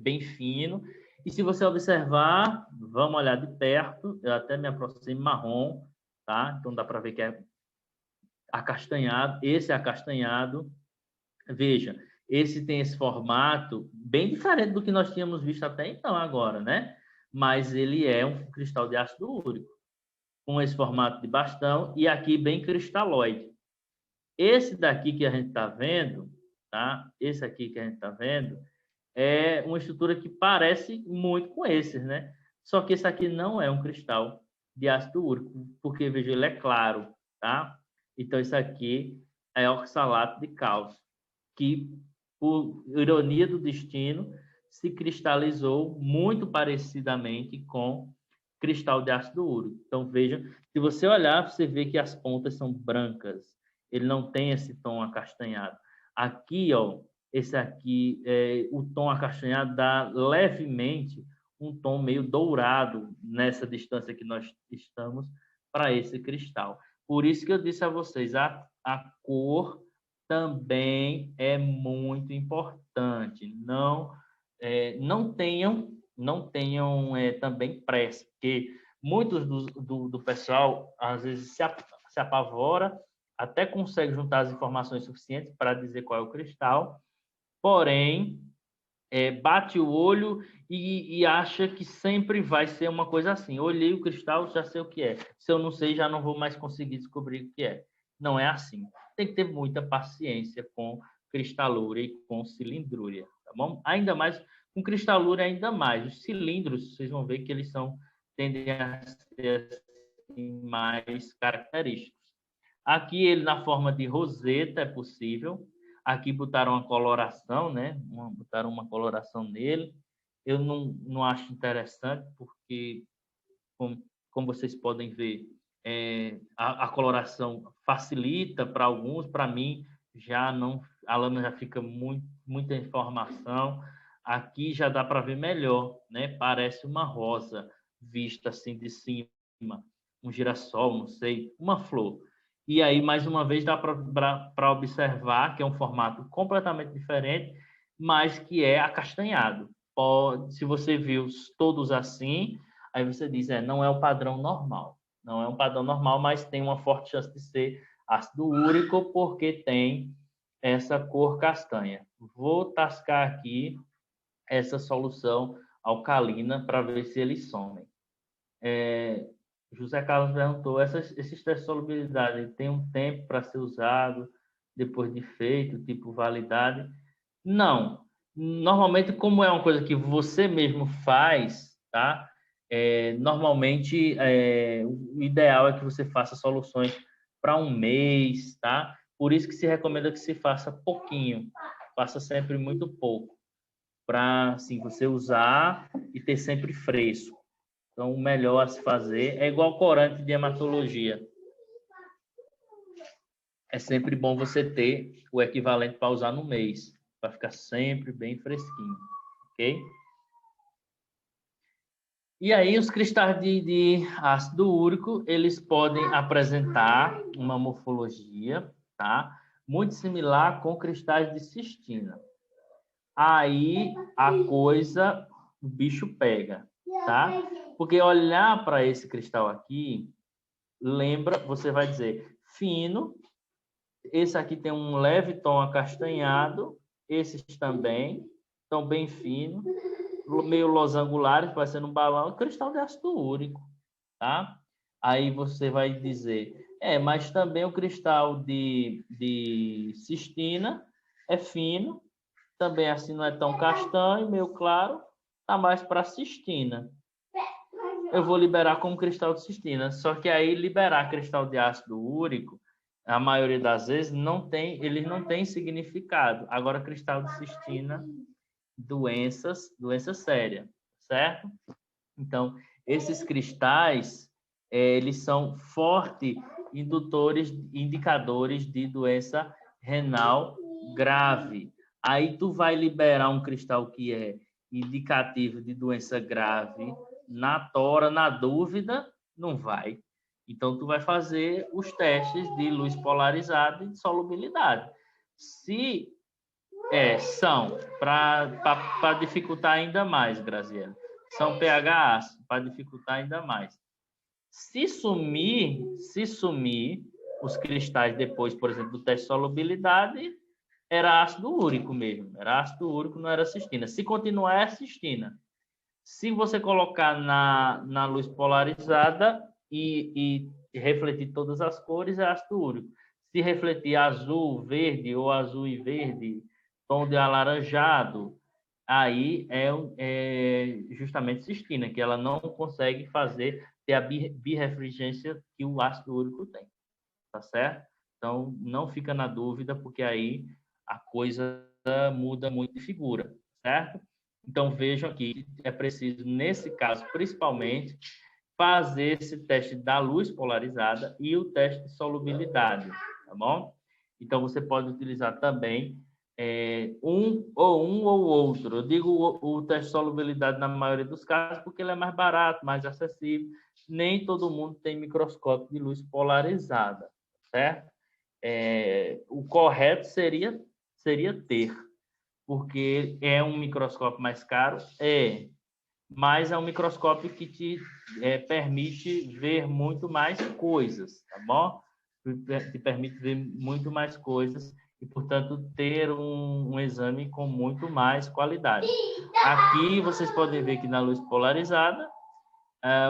Bem fino. E se você observar, vamos olhar de perto, eu até me aproximo, marrom, tá? Então dá para ver que é acastanhado. Esse é acastanhado. Veja, esse tem esse formato bem diferente do que nós tínhamos visto até então agora, né? Mas ele é um cristal de ácido úrico, com esse formato de bastão e aqui bem cristalóide. Esse daqui que a gente está vendo, tá? Esse aqui que a gente está vendo é uma estrutura que parece muito com esses, né? Só que esse aqui não é um cristal de ácido úrico, porque, veja, ele é claro, tá? Então, isso aqui é oxalato de cálcio, que, por ironia do destino, se cristalizou muito parecidamente com cristal de ácido úrico. Então, veja, se você olhar, você vê que as pontas são brancas, ele não tem esse tom acastanhado. Aqui, ó, esse aqui, o tom acastanhado dá levemente um tom meio dourado nessa distância que nós estamos para esse cristal. Por isso que eu disse a vocês, a cor também é muito importante. Não tenham também pressa, porque muitos do pessoal, às vezes, se apavora, até consegue juntar as informações suficientes para dizer qual é o cristal, porém, bate o olho e acha que sempre vai ser uma coisa assim. Olhei o cristal, já sei o que é. Se eu não sei, já não vou mais conseguir descobrir o que é. Não é assim. Tem que ter muita paciência com cristalúria e com cilindrúria, tá bom? Ainda mais, com cristalúria ainda mais. Os cilindros, vocês vão ver que eles tendem a ser assim, mais característicos. Aqui ele na forma de roseta é possível. Aqui botaram uma coloração, né? Botaram uma coloração nele. Eu não acho interessante, porque, como vocês podem ver, a coloração facilita para alguns, para mim, já não, a lâmina já fica muita informação. Aqui já dá para ver melhor, né? Parece uma rosa vista assim de cima, um girassol, não sei, uma flor. E aí, mais uma vez, dá para observar que é um formato completamente diferente, mas que é acastanhado. Se você viu todos assim, aí você diz, não é o padrão normal. Não é um padrão normal, mas tem uma forte chance de ser ácido úrico, porque tem essa cor castanha. Vou tascar aqui essa solução alcalina para ver se eles somem. José Carlos perguntou, esses testes de solubilidade tem um tempo para ser usado depois de feito, tipo validade? Não. Normalmente, como é uma coisa que você mesmo faz, tá? Normalmente, o ideal é que você faça soluções para um mês, tá? Por isso que se recomenda que se faça pouquinho, faça sempre muito pouco, para assim, você usar e ter sempre fresco. Então, o melhor a se fazer é igual corante de hematologia. É sempre bom você ter o equivalente para usar no mês, para ficar sempre bem fresquinho, ok? E aí, os cristais de ácido úrico, eles podem apresentar uma morfologia, tá? Muito similar com cristais de cistina. Aí, o bicho pega, tá? Porque olhar para esse cristal aqui, você vai dizer, fino, esse aqui tem um leve tom acastanhado, esses também estão bem finos, meio losangulares, parecendo um balão, cristal de ácido úrico, tá? Aí você vai dizer, mas também o cristal de cistina é fino, também assim não é tão castanho, meio claro, tá mais para cistina. Eu vou liberar como cristal de cistina, só que aí liberar cristal de ácido úrico, a maioria das vezes eles não têm significado. Agora, cristal de cistina, doença séria, certo? Então, esses cristais, eles são fortes indicadores de doença renal grave. Aí tu vai liberar um cristal que é indicativo de doença grave, na dúvida, não vai. Então, tu vai fazer os testes de luz polarizada e de solubilidade. Se são, para dificultar ainda mais, Graziela. São pH ácido, para dificultar ainda mais. Se sumir os cristais depois, por exemplo, do teste de solubilidade, era ácido úrico mesmo. Era ácido úrico, não era cistina. Se continuar, é cistina. Se você colocar na luz polarizada e refletir todas as cores, é ácido úrico. Se refletir azul, verde ou azul e verde, tom de alaranjado, aí é justamente cistina, que ela não consegue ter a birrefringência que o ácido úrico tem, tá certo? Então, não fica na dúvida, porque aí a coisa muda muito de figura, certo? Então, vejam aqui, é preciso, nesse caso, principalmente, fazer esse teste da luz polarizada e o teste de solubilidade, tá bom? Então, você pode utilizar também um ou outro. Eu digo o teste de solubilidade na maioria dos casos porque ele é mais barato, mais acessível. nem todo mundo tem microscópio de luz polarizada, certo? O correto seria ter, porque é um microscópio mais caro, mas é um microscópio que te permite ver muito mais coisas, tá bom? Te permite ver muito mais coisas e, portanto, ter um exame com muito mais qualidade. Aqui vocês podem ver que na luz polarizada,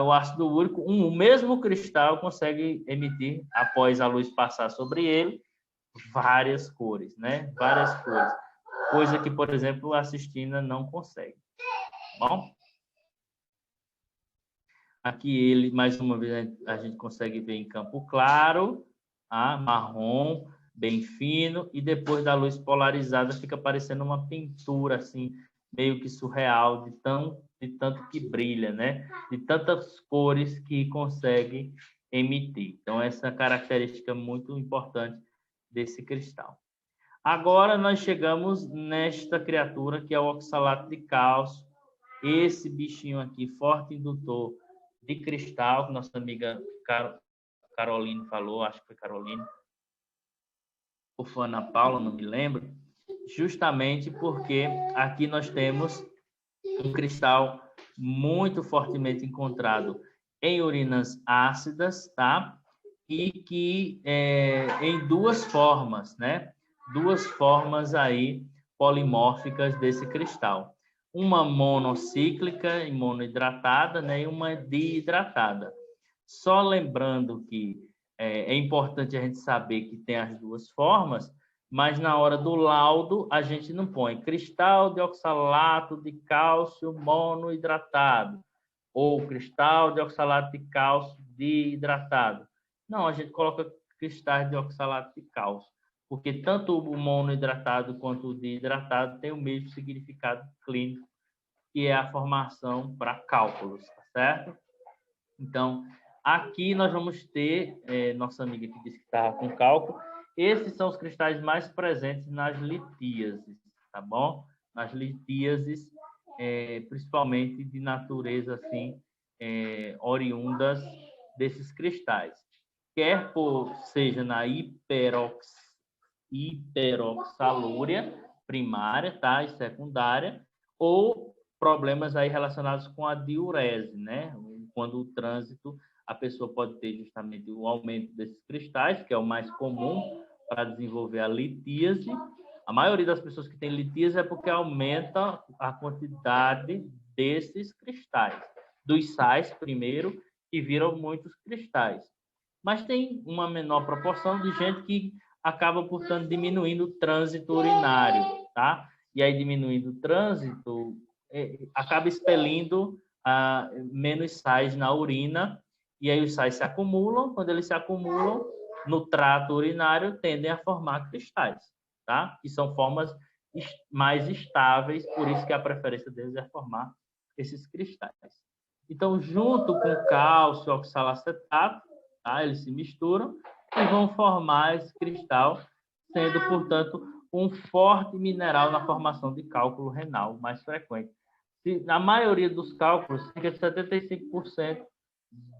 o ácido úrico, o mesmo cristal consegue emitir, após a luz passar sobre ele, várias cores, né? Várias cores. Coisa que, por exemplo, a cistina não consegue. Bom? Aqui ele, mais uma vez, a gente consegue ver em campo claro, marrom, bem fino, e depois da luz polarizada fica parecendo uma pintura, assim, meio que surreal, de tanto que brilha, né? De tantas cores que consegue emitir. Então, essa é uma característica muito importante desse cristal. Agora nós chegamos nesta criatura que é o oxalato de cálcio. Esse bichinho aqui, forte indutor de cristal, que nossa amiga Caroline falou, acho que foi Caroline, ou foi Ana Paula, não me lembro, justamente porque aqui nós temos um cristal muito fortemente encontrado em urinas ácidas, tá? E que em duas formas, né? Duas formas aí polimórficas desse cristal. Uma monocíclica e monohidratada, né? E uma dihidratada. Só lembrando que é importante a gente saber que tem as duas formas, mas na hora do laudo a gente não põe cristal de oxalato de cálcio monohidratado ou cristal de oxalato de cálcio dihidratado. Não, a gente coloca cristais de oxalato de cálcio, porque tanto o monohidratado quanto o dihidratado tem o mesmo significado clínico, que é a formação para cálculos, tá certo? Então, aqui nós vamos ter, nossa amiga que disse que estava com cálculo, esses são os cristais mais presentes nas litíases, tá bom? Nas litíases, principalmente de natureza, assim, oriundas desses cristais. Quer seja na hiperoxalúria primária, tá? E secundária, ou problemas aí relacionados com a diurese, né? Quando o trânsito, a pessoa pode ter justamente o aumento desses cristais, que é o mais comum para desenvolver a litíase. A maioria das pessoas que tem litíase é porque aumenta a quantidade desses cristais, dos sais primeiro, que viram muitos cristais. Mas tem uma menor proporção de gente que acaba, portanto, diminuindo o trânsito urinário, tá? E aí, diminuindo o trânsito, acaba expelindo menos sais na urina, e aí os sais se acumulam. Quando eles se acumulam no trato urinário, tendem a formar cristais, tá? E são formas mais estáveis, por isso que a preferência deles é formar esses cristais. Então, junto com o cálcio, oxalacetato, tá? Eles se misturam e vão formar esse cristal, sendo, portanto, um forte mineral na formação de cálculo renal mais frequente. Na maioria dos cálculos, cerca de 75%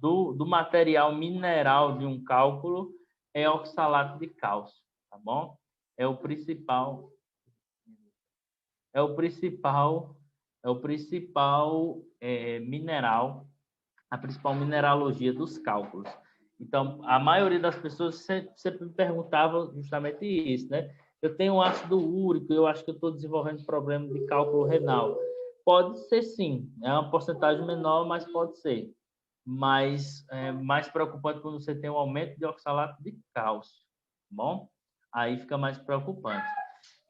do material mineral de um cálculo é oxalato de cálcio, tá bom? É o principal mineral, a principal mineralogia dos cálculos. Então, a maioria das pessoas sempre me perguntava justamente isso, né? Eu tenho ácido úrico, eu acho que eu estou desenvolvendo problema de cálculo renal. Pode ser sim, é uma porcentagem menor, mas pode ser. Mas é mais preocupante quando você tem um aumento de oxalato de cálcio, tá bom? Aí fica mais preocupante.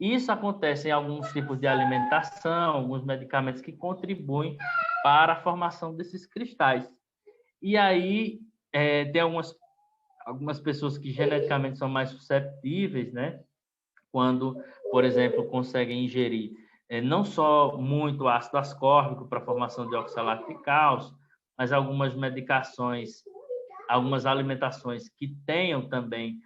Isso acontece em alguns tipos de alimentação, alguns medicamentos que contribuem para a formação desses cristais. E aí, tem algumas pessoas que geneticamente são mais susceptíveis, né? Quando, por exemplo, conseguem ingerir não só muito ácido ascórbico para a formação de oxalato de cálcio, mas algumas medicações, algumas alimentações que tenham também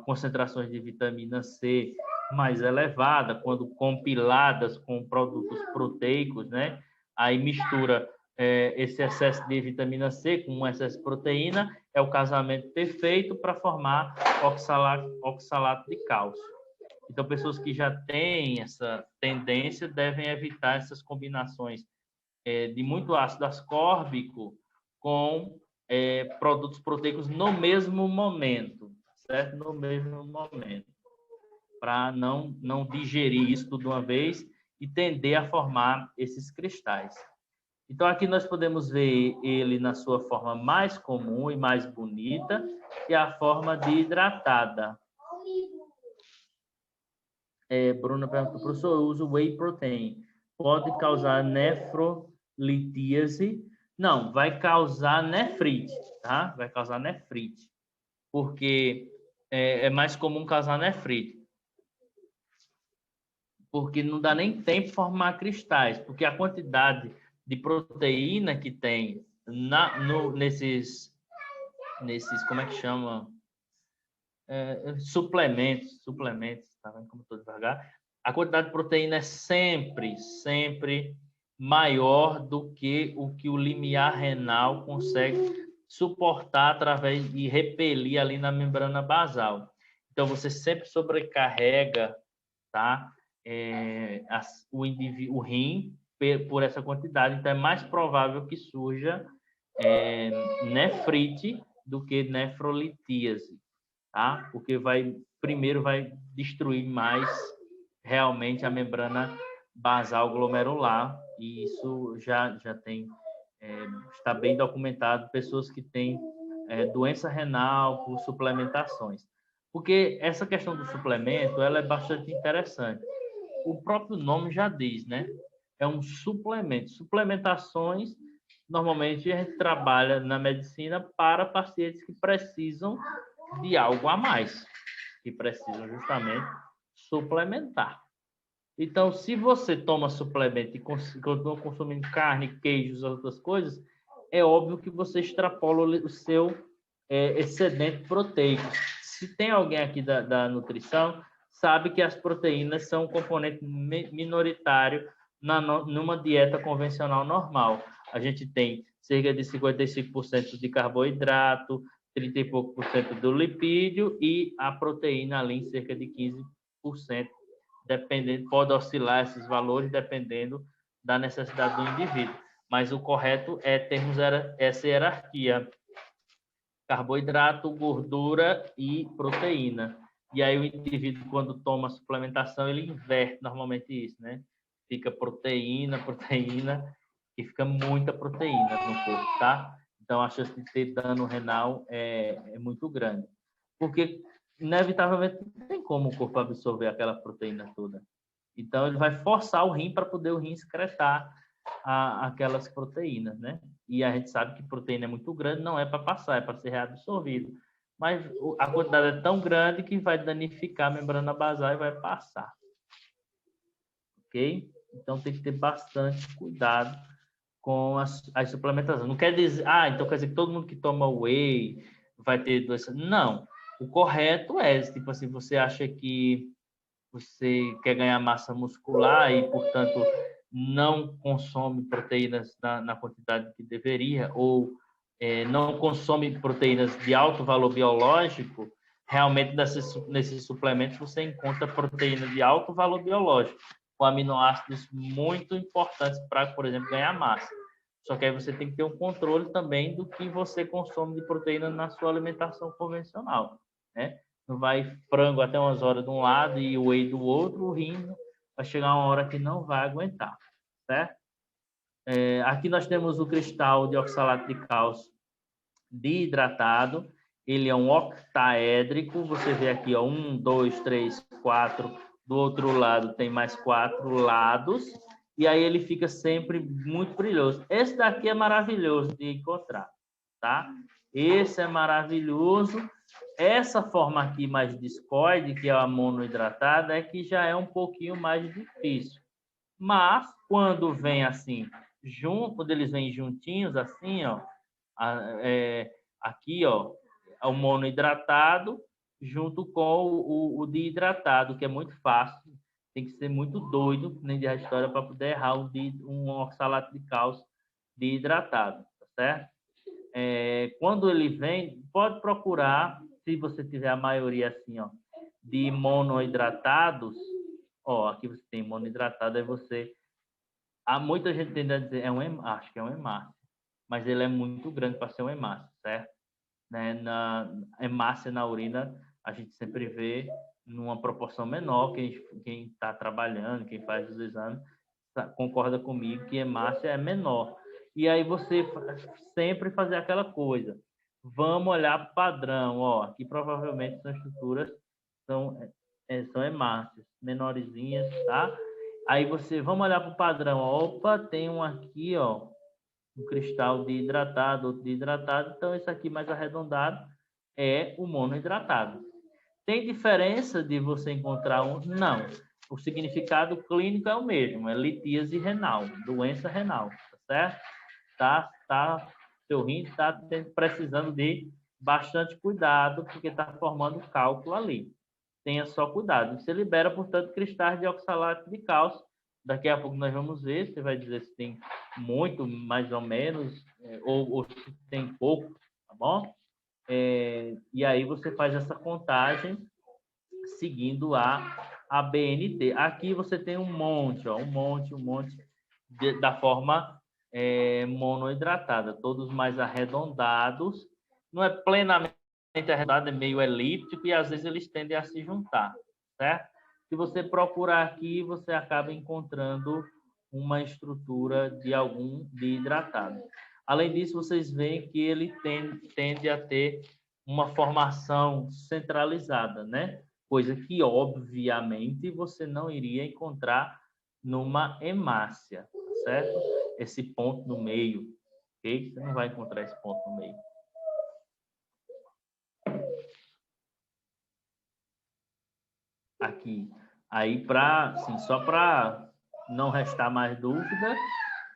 concentrações de vitamina C mais elevada, quando compiladas com produtos proteicos, né? Aí mistura esse excesso de vitamina C com um excesso de proteína é o casamento perfeito para formar oxalato de cálcio. Então, pessoas que já têm essa tendência devem evitar essas combinações de muito ácido ascórbico com produtos proteicos no mesmo momento, certo? No mesmo momento, para não digerir isso tudo de uma vez e tender a formar esses cristais. Então, aqui nós podemos ver ele na sua forma mais comum e mais bonita, que é a forma de hidratada. Bruna perguntou, professor, eu uso whey protein. Pode causar nefrolitíase? Não, vai causar nefrite, tá? Vai causar nefrite, porque é mais comum causar nefrite. Porque não dá nem tempo de formar cristais, porque a quantidade de proteína que tem nesses, como é que chama? Suplementos, tá vendo como estou devagar? A quantidade de proteína é sempre maior do que o limiar renal consegue suportar através de repelir ali na membrana basal. Então, você sempre sobrecarrega, tá? O rim por essa quantidade. Então, é mais provável que surja nefrite do que nefrolitíase, tá? Porque primeiro vai destruir mais realmente a membrana basal glomerular, e isso já tem, está bem documentado, pessoas que têm doença renal por suplementações. Porque essa questão do suplemento, ela é bastante interessante. O próprio nome já diz, né? É um suplemento. Suplementações, normalmente a gente trabalha na medicina para pacientes que precisam de algo a mais, que precisam justamente suplementar. Então, se você toma suplemento e continua consumindo carne, queijos, outras coisas, é óbvio que você extrapola o seu excedente proteico. Se tem alguém aqui da nutrição, sabe que as proteínas são um componente minoritário numa dieta convencional normal. A gente tem cerca de 55% de carboidrato, 30 e pouco por cento do lipídio e a proteína ali em cerca de 15%, dependendo, pode oscilar esses valores dependendo da necessidade do indivíduo. Mas o correto é termos essa hierarquia: carboidrato, gordura e proteína. E aí o indivíduo, quando toma suplementação, ele inverte normalmente isso, né? Fica proteína, e fica muita proteína no corpo, tá? Então, a chance de ter dano renal é muito grande. Porque, inevitavelmente, não tem como o corpo absorver aquela proteína toda. Então, ele vai forçar o rim para poder o rim excretar aquelas proteínas, né? E a gente sabe que proteína é muito grande, não é para passar, é para ser reabsorvido. Mas a quantidade é tão grande que vai danificar a membrana basal e vai passar. Ok? Então, tem que ter bastante cuidado com as suplementações. Não quer dizer, então quer dizer que todo mundo que toma whey vai ter doença. Não. O correto é, tipo assim, você acha que você quer ganhar massa muscular e, portanto, não consome proteínas na quantidade que deveria, ou não consome proteínas de alto valor biológico, realmente nesses suplementos você encontra proteína de alto valor biológico, com aminoácidos muito importantes para, por exemplo, ganhar massa. Só que aí você tem que ter um controle também do que você consome de proteína na sua alimentação convencional, né? Não vai frango até umas horas de um lado e o whey do outro, o rim vai chegar uma hora que não vai aguentar, certo? Aqui nós temos o cristal de oxalato de cálcio desidratado. Ele é um octaédrico. Você vê aqui, ó, 1, 2, 3, 4. Do outro lado tem mais 4 lados. E aí ele fica sempre muito brilhoso. Esse daqui é maravilhoso de encontrar, tá? Esse é maravilhoso. Essa forma aqui mais discoide, que é a monoidratada, é que já é um pouquinho mais difícil. Mas, quando vem assim, quando eles vêm juntinhos, assim, ó, aqui, ó, é o monohidratado junto com o desidratado, que é muito fácil. Tem que ser muito doido, nem de história, para poder errar um oxalato de cálcio de hidratado, tá certo? Quando ele vem, pode procurar, se você tiver a maioria assim, ó, de monohidratados, ó, aqui você tem monohidratado, aí você... muita gente tende a dizer, acho que é um hemácia, mas ele é muito grande para ser um hemácia, certo? Né? Hemácia na urina, a gente sempre vê numa proporção menor, quem está trabalhando, quem faz os exames, concorda comigo que hemácia é menor. E aí você sempre fazer aquela coisa. Vamos olhar para o padrão, ó, aqui provavelmente são estruturas, são hemácias, menorzinhas, tá? Aí vamos olhar para o padrão. Opa, tem um aqui, ó, um cristal de hidratado, outro de hidratado. Então, esse aqui mais arredondado é o monohidratado. Tem diferença de você encontrar um? Não. O significado clínico é o mesmo, é litíase renal, doença renal, tá certo? Seu rim está precisando de bastante cuidado, porque está formando cálculo ali. Tenha só cuidado. Você libera, portanto, cristais de oxalato de cálcio. Daqui a pouco nós vamos ver, você vai dizer se tem muito, mais ou menos, ou se tem pouco, tá bom? E aí você faz essa contagem seguindo a BNT. Aqui você tem um monte, ó, um monte da forma monohidratada, todos mais arredondados. Não é plenamente arredondado, é meio elíptico e às vezes eles tendem a se juntar, certo? Se você procurar aqui, você acaba encontrando uma estrutura de hidratado. Além disso, vocês veem que ele tende a ter uma formação centralizada, né? Coisa que, obviamente, você não iria encontrar numa hemácia, certo? Esse ponto no meio, ok? Você não vai encontrar esse ponto no meio. Aqui. Aí, só para não restar mais dúvida,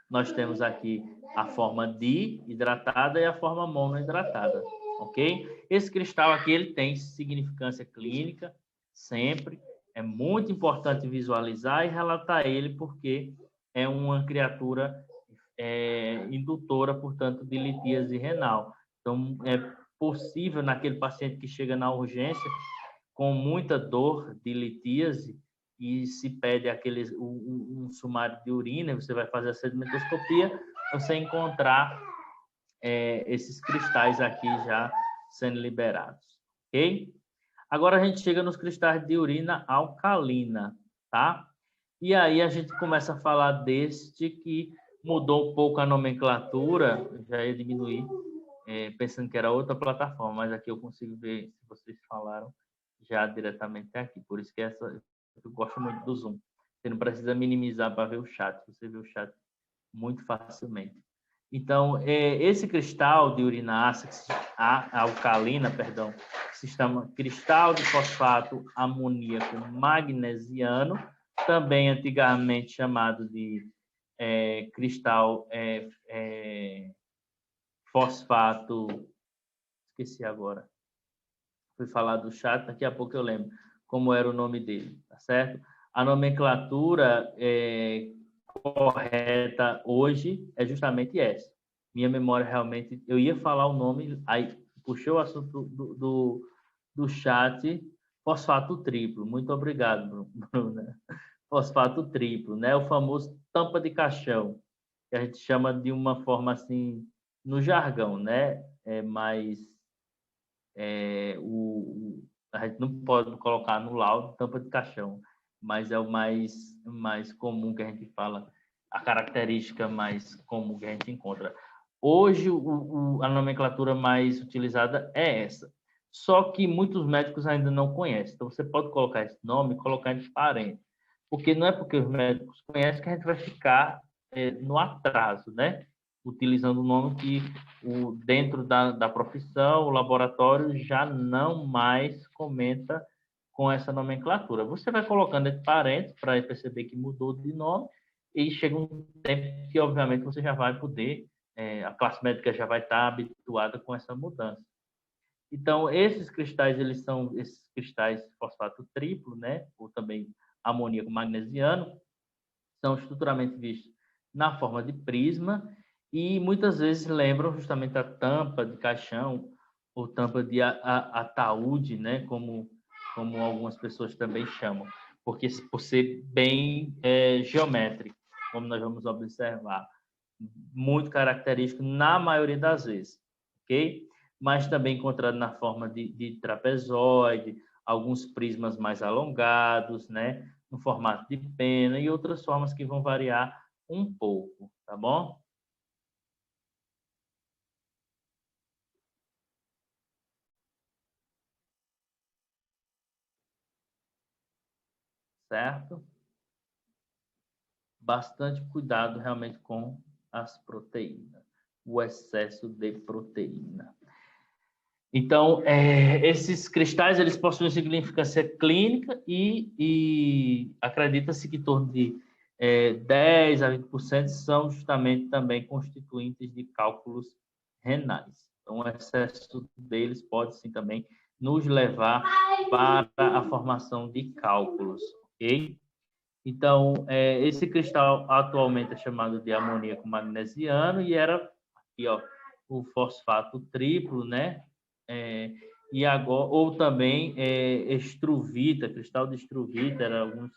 nós temos aqui a forma dihidratada e a forma monohidratada, ok? Esse cristal aqui, ele tem significância clínica, sempre. É muito importante visualizar e relatar ele, porque é uma criatura indutora, portanto, de litíase renal. Então, é possível, naquele paciente que chega na urgência com muita dor de litíase e se pede um sumário de urina, você vai fazer a sedimentoscopia, você encontrar esses cristais aqui já sendo liberados, ok? Agora a gente chega nos cristais de urina alcalina, tá? E aí a gente começa a falar deste que mudou um pouco a nomenclatura, já ia diminuir, pensando que era outra plataforma, mas aqui eu consigo ver se vocês falaram já diretamente aqui. Por isso que eu gosto muito do Zoom. Você não precisa minimizar para ver o chat, você vê o chat muito facilmente. Então, esse cristal de urina ácida, alcalina, perdão, que se chama cristal de fosfato amoníaco magnesiano, também antigamente chamado de cristal fosfato, esqueci agora, fui falar do chat, daqui a pouco eu lembro como era o nome dele, tá certo? A nomenclatura correta hoje é justamente essa. Minha memória realmente, eu ia falar o nome, aí puxei o assunto do chat, fosfato triplo. Muito obrigado, Bruna. Fosfato triplo, né? O famoso tampa de caixão, que a gente chama de uma forma assim, no jargão, né? Mas a gente não pode colocar no laudo tampa de caixão, mas é o mais comum que a gente fala, a característica mais comum que a gente encontra. Hoje, a nomenclatura mais utilizada é essa. Só que muitos médicos ainda não conhecem. Então, você pode colocar esse nome e colocar entre parênteses. Porque não é porque os médicos conhecem que a gente vai ficar no atraso, né? Utilizando o nome que dentro da profissão, o laboratório já não mais comenta com essa nomenclatura. Você vai colocando entre parênteses para perceber que mudou de nome e chega um tempo que, obviamente, você já vai poder, a classe médica já vai estar habituada com essa mudança. Então, esses cristais, eles são esses cristais fosfato triplo, né? Ou também amoníaco magnesiano, são estruturalmente vistos na forma de prisma e muitas vezes lembram justamente a tampa de caixão ou tampa de ataúde, né? Como algumas pessoas também chamam, porque por ser bem geométrico, como nós vamos observar, muito característico na maioria das vezes, ok? Mas também encontrado na forma de trapezoide, alguns prismas mais alongados, né? No formato de pena e outras formas que vão variar um pouco, tá bom? Certo? Bastante cuidado realmente com as proteínas, o excesso de proteína. Então, esses cristais, eles possuem significância clínica e acredita-se que em torno de 10 a 20% são justamente também constituintes de cálculos renais. Então, o excesso deles pode, sim, também nos levar para a formação de cálculos, ok? Então, esse cristal atualmente é chamado de amoníaco magnesiano e era aqui, ó, o fosfato triplo, né? É, e agora, ou também estruvita, cristal de estruvita, era alguns,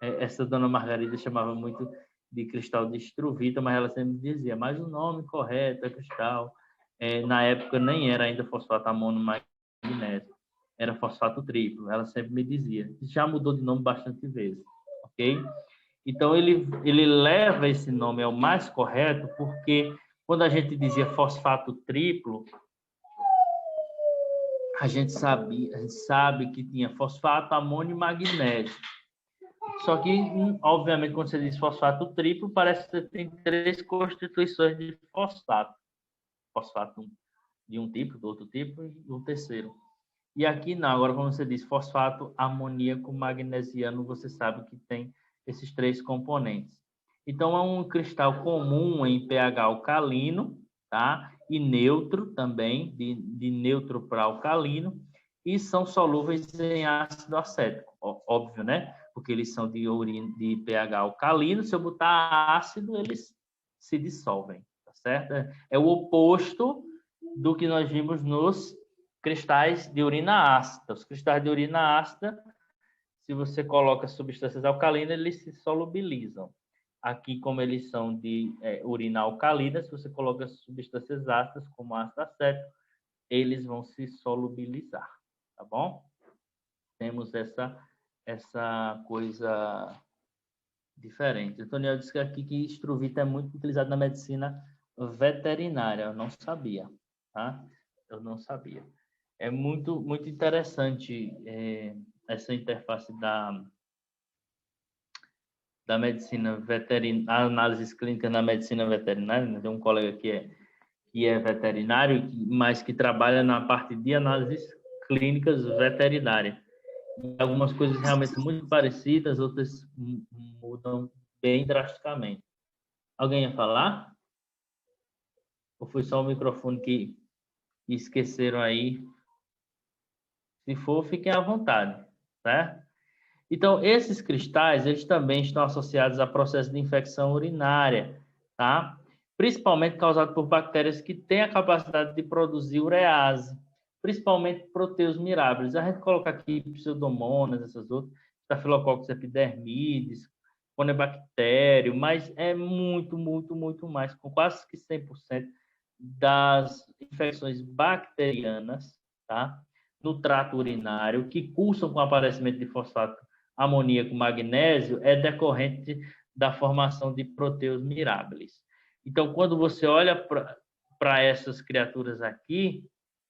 essa dona Margarida chamava muito de cristal de estruvita, mas ela sempre dizia, mas o nome correto é cristal. Na época nem era ainda fosfato amônio magnésio, era fosfato triplo, ela sempre me dizia. Já mudou de nome bastante vezes, ok? Então, ele leva esse nome ao mais correto, porque quando a gente dizia fosfato triplo, a gente sabe que tinha fosfato, amônio e magnésio. Só que, obviamente, quando você diz fosfato triplo, parece que tem três constituições de fosfato. Fosfato de um tipo, do outro tipo e do terceiro. E aqui não, agora quando você diz fosfato amoníaco magnesiano, você sabe que tem esses três componentes. Então, é um cristal comum em pH alcalino, tá? E neutro também, de neutro para alcalino, e são solúveis em ácido acético, óbvio, né? Porque eles são de pH alcalino, se eu botar ácido, eles se dissolvem, tá certo? É o oposto do que nós vimos nos cristais de urina ácida. Os cristais de urina ácida, se você coloca substâncias alcalinas, eles se solubilizam. Aqui, como eles são de urina alcalina, se você coloca substâncias ácidas, como ácido acético, eles vão se solubilizar, tá bom? Temos essa coisa diferente. O Antônio disse aqui que estruvita é muito utilizado na medicina veterinária. Eu não sabia, tá? Eu não sabia. É muito, muito interessante essa interface da medicina veterinária, análises clínicas na medicina veterinária. Né? Tem um colega que é veterinário, mas que trabalha na parte de análises clínicas veterinárias. E algumas coisas realmente muito parecidas, outras mudam bem drasticamente. Alguém ia falar? Ou foi só o microfone que esqueceram aí? Se for, fiquem à vontade, certo? Então, esses cristais, eles também estão associados a processos de infecção urinária, tá? Principalmente causado por bactérias que têm a capacidade de produzir urease, principalmente proteus mirabilis. A gente coloca aqui pseudomonas, essas outras, Staphylococcus epidermidis, Conebactério, mas é muito, muito, muito mais, com quase que 100% das infecções bacterianas, tá? No trato urinário, que cursam com o aparecimento de fosfato amoníaco, magnésio, é decorrente da formação de proteus mirabilis. Então, quando você olha para essas criaturas aqui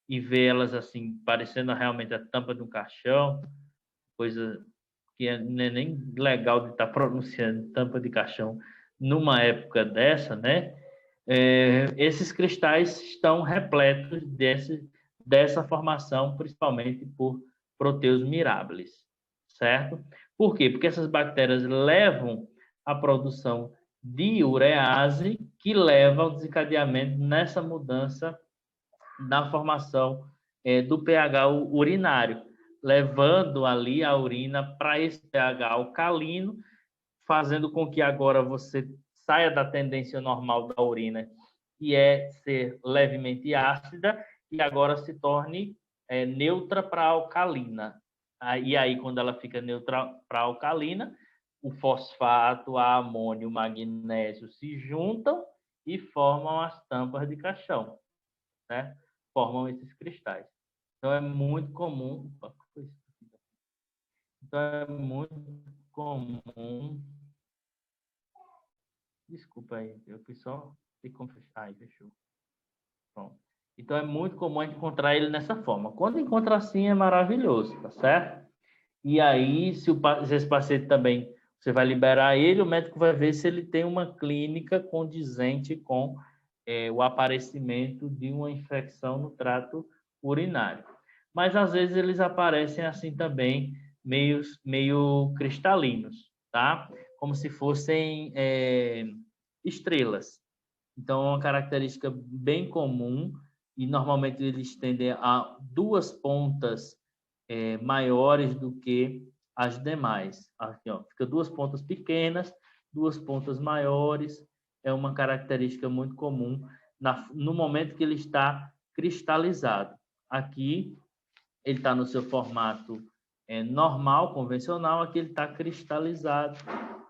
e vê elas assim, parecendo realmente a tampa de um caixão, coisa que não é nem legal de estar pronunciando tampa de caixão numa época dessa, né? Esses cristais estão repletos dessa formação, principalmente por proteus mirabilis, certo? Por quê? Porque essas bactérias levam à produção de urease, que leva ao desencadeamento nessa mudança da formação do pH urinário, levando ali a urina para esse pH alcalino, fazendo com que agora você saia da tendência normal da urina, que é ser levemente ácida, e agora se torne neutra para alcalina. E aí, quando ela fica neutra para alcalina, o fosfato, a amônio e o magnésio se juntam e formam as tampas de caixão, né? Formam esses cristais. Então, é muito comum... Então, é muito comum... Desculpa aí, eu fui só... Aí, fechou. Pronto. Então, é muito comum encontrar ele nessa forma. Quando encontra assim, é maravilhoso, tá certo? E aí, se esse paciente também, você vai liberar ele, o médico vai ver se ele tem uma clínica condizente com o aparecimento de uma infecção no trato urinário. Mas, às vezes, eles aparecem assim também, meio cristalinos, tá? Como se fossem estrelas. Então, é uma característica bem comum e, normalmente, eles tendem a duas pontas maiores do que as demais. Aqui, ó, fica duas pontas pequenas, duas pontas maiores. É uma característica muito comum no momento que ele está cristalizado. Aqui, ele está no seu formato normal, convencional. Aqui ele está cristalizado,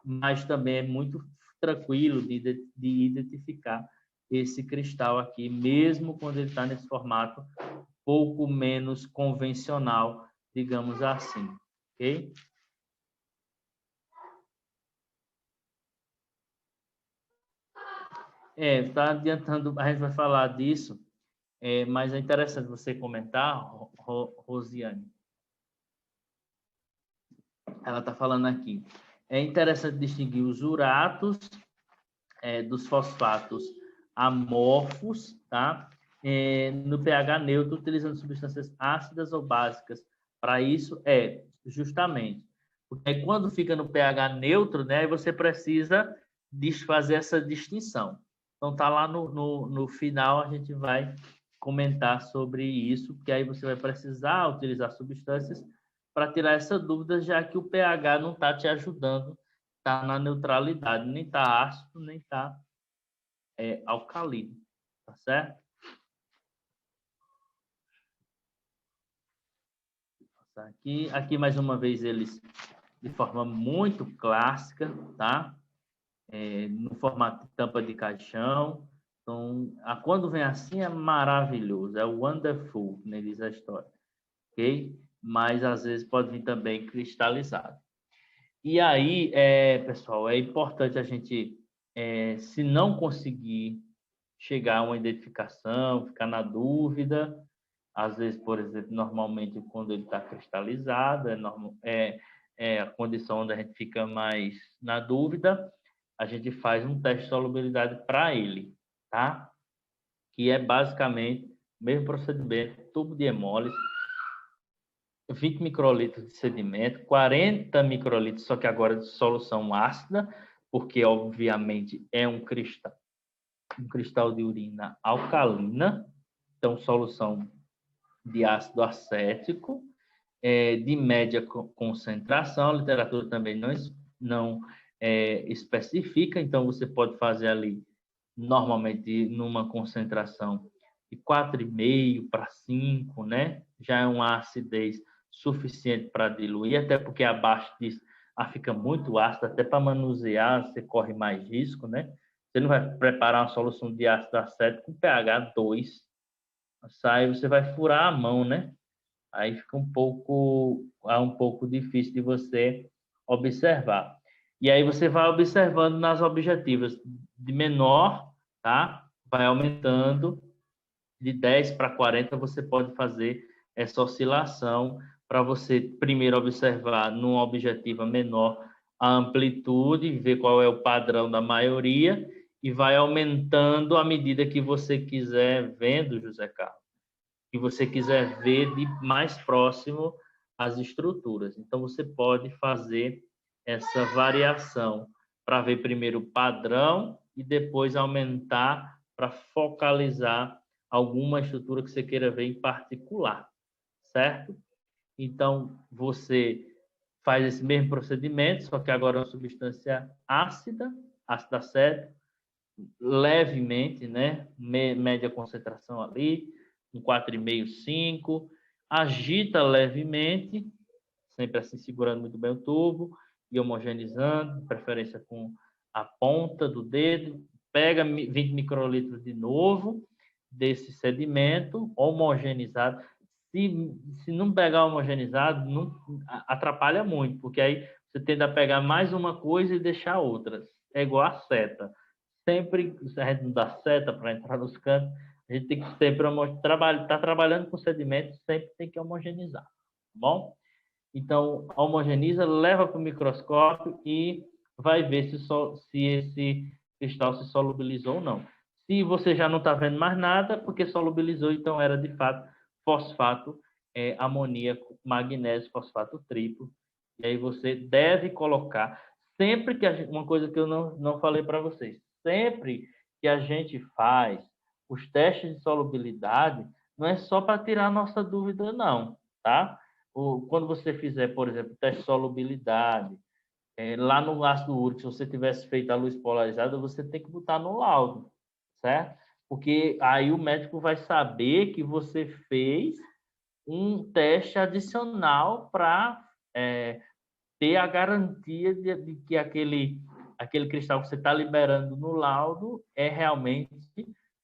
mas também é muito tranquilo de identificar esse cristal aqui, mesmo quando ele está nesse formato pouco menos convencional, digamos assim, ok? Está adiantando, a gente vai falar disso, mas é interessante você comentar, Rosiane. Ela está falando aqui. É interessante distinguir os uratos dos fosfatos amorfos, tá? No pH neutro, utilizando substâncias ácidas ou básicas. Para isso, justamente. Porque quando fica no pH neutro, né, você precisa fazer essa distinção. Então, tá lá no final, a gente vai comentar sobre isso, porque aí você vai precisar utilizar substâncias para tirar essa dúvida, já que o pH não está te ajudando, está na neutralidade, nem está ácido, nem está alcalino, tá certo? Aqui mais uma vez eles de forma muito clássica, tá? No formato de tampa de caixão. Então, quando vem assim é maravilhoso, é wonderful, né, diz a história, ok? Mas às vezes pode vir também cristalizado. E aí, pessoal, é importante a gente, se não conseguir chegar a uma identificação, ficar na dúvida. Às vezes, por exemplo, normalmente quando ele está cristalizado, é a condição onde a gente fica mais na dúvida, a gente faz um teste de solubilidade para ele, tá? Que é basicamente o mesmo procedimento, tubo de hemólise, 20 microlitros de sedimento, 40 microlitros, só que agora de solução ácida, porque obviamente é um cristal de urina alcalina, então solução de ácido acético, de média concentração, a literatura também não especifica, então você pode fazer ali, normalmente, numa concentração de 4,5 para 5, né? Já é uma acidez suficiente para diluir, até porque abaixo disso fica muito ácido, até para manusear você corre mais risco, né? Você não vai preparar uma solução de ácido acético com pH 2, sai, você vai furar a mão, né? Aí fica um pouco difícil de você observar. E aí você vai observando nas objetivas de menor, tá? Vai aumentando de 10 para 40, você pode fazer essa oscilação para você primeiro observar numa objetiva menor a amplitude, ver qual é o padrão da maioria e vai aumentando à medida que você quiser vendo, José Carlos, que você quiser ver de mais próximo as estruturas. Então, você pode fazer essa variação para ver primeiro o padrão e depois aumentar para focalizar alguma estrutura que você queira ver em particular, certo? Então, você faz esse mesmo procedimento, só que agora é uma substância ácida, ácido acético, levemente, né? Média concentração ali, um 4,5, 5. Agita levemente, sempre assim segurando muito bem o tubo e homogeneizando, preferência com a ponta do dedo. Pega 20 microlitros de novo desse sedimento homogeneizado. Se não pegar homogeneizado, não atrapalha muito, porque aí você tende a pegar mais uma coisa e deixar outras. É igual a seta. Sempre, se a gente não dá seta para entrar nos cantos, a gente tem que sempre tá trabalhando com sedimentos, sempre tem que homogeneizar, tá bom? Então, homogeneiza, leva para o microscópio e vai ver se esse cristal se solubilizou ou não. Se você já não está vendo mais nada, porque solubilizou, então era de fato fosfato amoníaco, magnésio, fosfato triplo. E aí você deve colocar, sempre que uma coisa que eu não falei para vocês, sempre que a gente faz os testes de solubilidade, não é só para tirar a nossa dúvida, não, tá? Quando você fizer, por exemplo, teste de solubilidade, lá no ácido úrico, se você tivesse feito a luz polarizada, você tem que botar no laudo, certo? Porque aí o médico vai saber que você fez um teste adicional para ter a garantia de que aquele cristal que você está liberando no laudo é realmente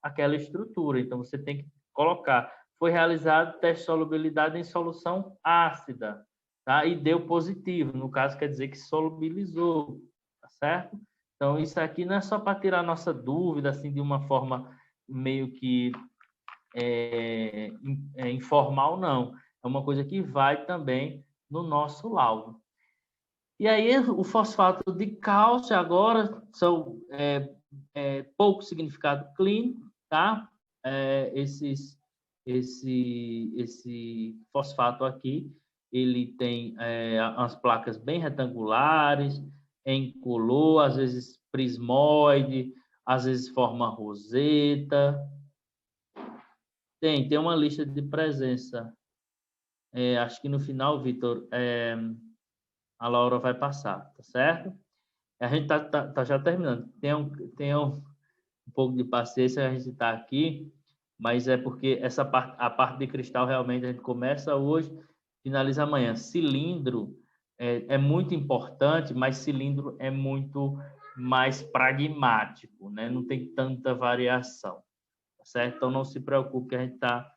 aquela estrutura. Então, você tem que colocar. Foi realizado teste de solubilidade em solução ácida, tá? E deu positivo. No caso, quer dizer que solubilizou, tá certo? Então, isso aqui não é só para tirar nossa dúvida, assim, de uma forma meio que informal, não. É uma coisa que vai também no nosso laudo. E aí, o fosfato de cálcio agora são pouco significado clínico, tá? Esse fosfato aqui, ele tem as placas bem retangulares, incolor, às vezes prismoide, às vezes forma roseta. Tem uma lista de presença. Acho que no final, Vitor, a Laura vai passar, tá certo? A gente tá já terminando. Tenha um pouco de paciência, a gente está aqui, mas é porque a parte de cristal realmente a gente começa hoje, finaliza amanhã. Cilindro é muito importante, mas cilindro é muito mais pragmático, né? Não tem tanta variação, tá certo? Então não se preocupe que a gente tá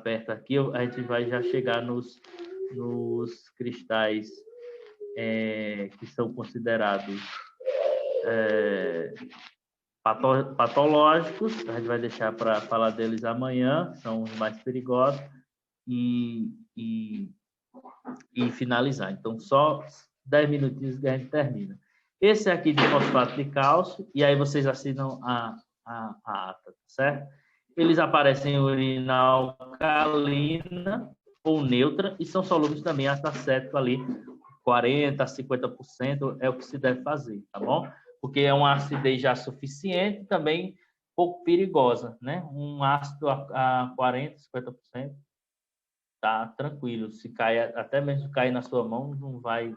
perto aqui, a gente vai já chegar nos cristais que são considerados patológicos, a gente vai deixar para falar deles amanhã, são os mais perigosos, e finalizar. Então, só 10 minutinhos que a gente termina. Esse aqui de fosfato de cálcio, e aí vocês assinam a ata, certo? Eles aparecem em urina alcalina ou neutra e são solúveis também em ácido acético ali, 40% a 50% é o que se deve fazer, tá bom? Porque é uma acidez já suficiente, também pouco perigosa, né? Um ácido a 40%, 50%, tá tranquilo. Se cai, até mesmo cair na sua mão, não vai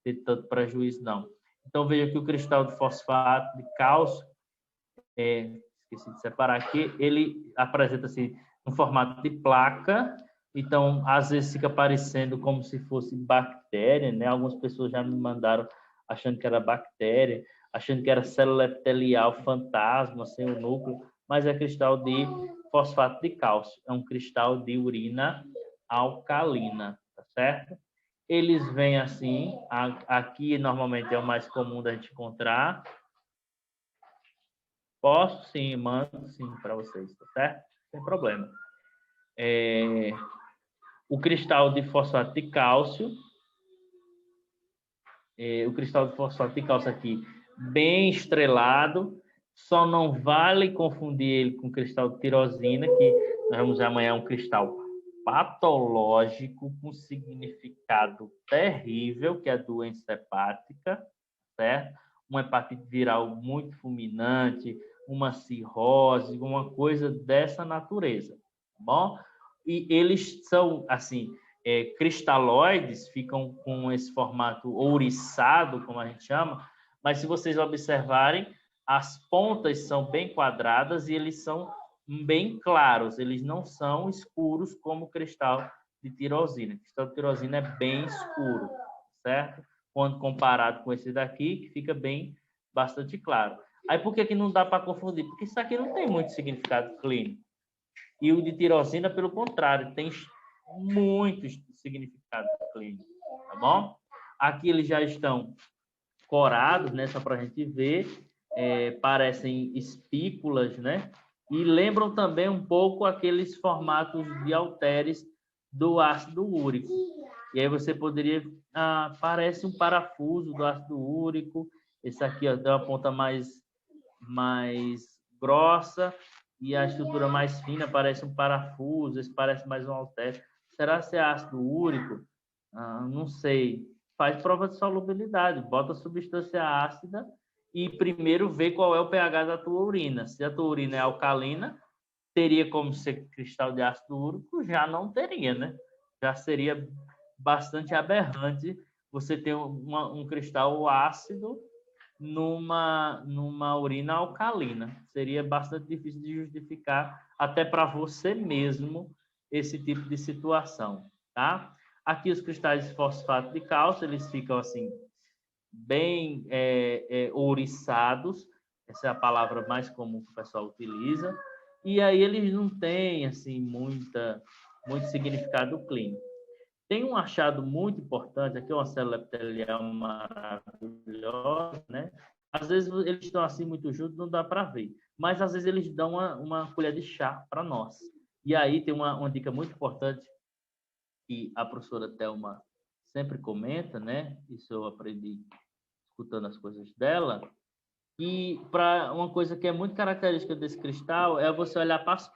ter tanto prejuízo, não. Então, veja que o cristal de fosfato de cálcio, esqueci de separar aqui, ele apresenta-se no formato de placa, então, às vezes fica parecendo como se fosse bactéria, né? Algumas pessoas já me mandaram achando que era bactéria, achando que era célula epitelial fantasma, sem o núcleo, mas é cristal de fosfato de cálcio. É um cristal de urina alcalina, tá certo? Eles vêm assim, aqui normalmente é o mais comum da gente encontrar. Posso sim, mando sim para vocês, tá certo? Sem problema. O cristal de fosfato de cálcio, o cristal de fosfato de cálcio aqui, bem estrelado, só não vale confundir ele com cristal de tirosina, que nós vamos ver amanhã, é um cristal patológico com significado terrível, que é a doença hepática, certo? Uma hepatite viral muito fulminante, uma cirrose, uma coisa dessa natureza, tá bom? E eles são, assim, cristalóides, ficam com esse formato ouriçado, como a gente chama, mas se vocês observarem, as pontas são bem quadradas e eles são bem claros, eles não são escuros como o cristal de tirosina. O cristal de tirosina é bem escuro, certo? Quando comparado com esse daqui, que fica bastante claro. Aí por que não dá para confundir? Porque isso aqui não tem muito significado clínico. E o de tirosina, pelo contrário, tem muitos significados clínicos, tá bom? Aqui eles já estão corados, né? Só para a gente ver. Parecem espículas, né? E lembram também um pouco aqueles formatos de halteres do ácido úrico. E aí você poderia... parece um parafuso do ácido úrico. Esse aqui, ó, tem uma ponta mais grossa e a estrutura mais fina parece um parafuso. Esse parece mais um halter. Será que é ácido úrico? Não sei. Faz prova de solubilidade. Bota a substância ácida e primeiro vê qual é o pH da tua urina. Se a tua urina é alcalina, teria como ser cristal de ácido úrico? Já não teria, né? Já seria bastante aberrante você ter um cristal ácido numa urina alcalina. Seria bastante difícil de justificar até para você mesmo esse tipo de situação, tá? Aqui os cristais de fosfato de cálcio, eles ficam assim bem ouriçados, essa é a palavra mais comum que o pessoal utiliza, e aí eles não têm assim muito significado clínico. Tem um achado muito importante, aqui uma célula epitelial maravilhosa, né? Às vezes eles estão assim muito juntos, não dá para ver, mas às vezes eles dão uma colher de chá para nós. E aí tem uma dica muito importante que a professora Thelma sempre comenta, né? Isso eu aprendi escutando as coisas dela. E para uma coisa que é muito característica desse cristal é você olhar para as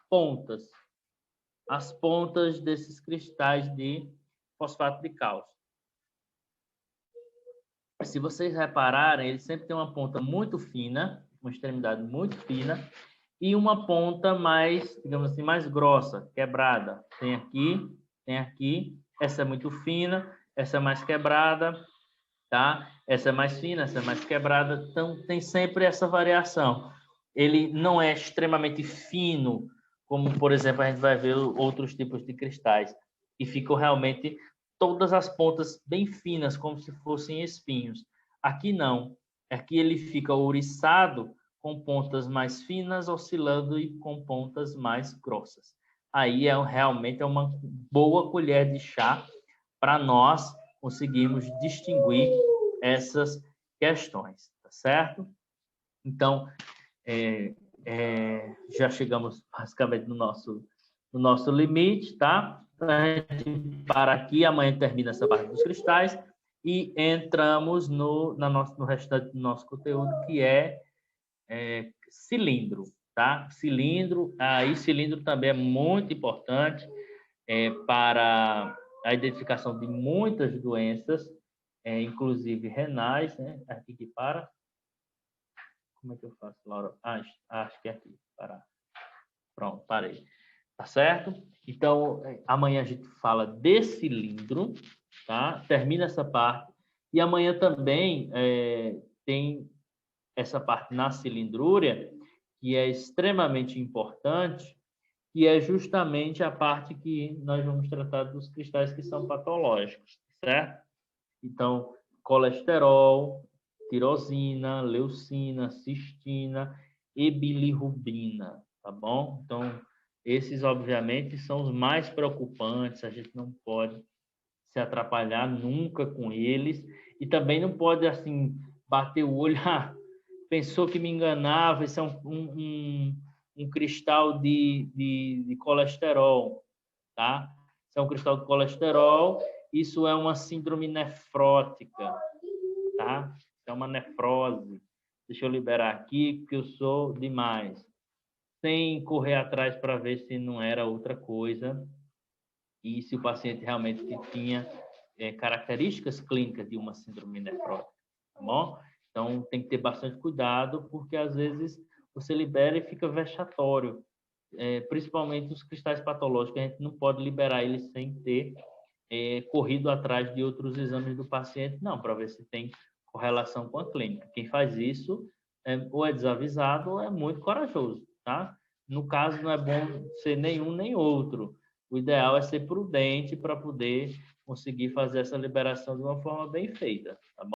pontas desses cristais de fosfato de cálcio. Se vocês repararem, ele sempre tem uma ponta muito fina, uma extremidade muito fina, e uma ponta mais, digamos assim, mais grossa, quebrada. Tem aqui, essa é muito fina, essa é mais quebrada, tá? Essa é mais fina, essa é mais quebrada, então tem sempre essa variação. Ele não é extremamente fino, como, por exemplo, a gente vai ver outros tipos de cristais, e ficam realmente todas as pontas bem finas, como se fossem espinhos. Aqui não. Aqui ele fica ouriçado, com pontas mais finas, oscilando e com pontas mais grossas. Aí realmente é uma boa colher de chá para nós conseguirmos distinguir essas questões, tá certo? Então, já chegamos basicamente no nosso limite, tá? A gente para aqui, amanhã termina essa parte dos cristais e entramos no restante do nosso conteúdo, que é cilindro, tá? Cilindro também é muito importante para a identificação de muitas doenças, inclusive renais, né? Aqui que para. Como é que eu faço, Laura? Acho que é aqui. Parar. Pronto, parei. Tá certo? Então, amanhã a gente fala de cilindro, tá? Termina essa parte. E amanhã também tem essa parte na cilindrúria, que é extremamente importante, que é justamente a parte que nós vamos tratar dos cristais que são patológicos, certo? Então, colesterol, tirosina, leucina, cistina e bilirrubina, tá bom? Então, esses, obviamente, são os mais preocupantes, a gente não pode se atrapalhar nunca com eles e também não pode, assim, bater o olho, pensou que me enganava, isso é um cristal de colesterol, tá? Isso é um cristal de colesterol, isso é uma síndrome nefrótica, tá? É uma nefrose. Deixa eu liberar aqui, porque eu sou demais. Sem correr atrás para ver se não era outra coisa e se o paciente realmente tinha características clínicas de uma síndrome nefrótica, tá bom? Então, tem que ter bastante cuidado, porque às vezes você libera e fica vexatório. Principalmente os cristais patológicos, a gente não pode liberar eles sem ter corrido atrás de outros exames do paciente, não, para ver se tem correlação com a clínica. Quem faz isso ou é desavisado ou é muito corajoso, tá? No caso, não é bom ser nenhum nem outro. O ideal é ser prudente para poder conseguir fazer essa liberação de uma forma bem feita, tá bom?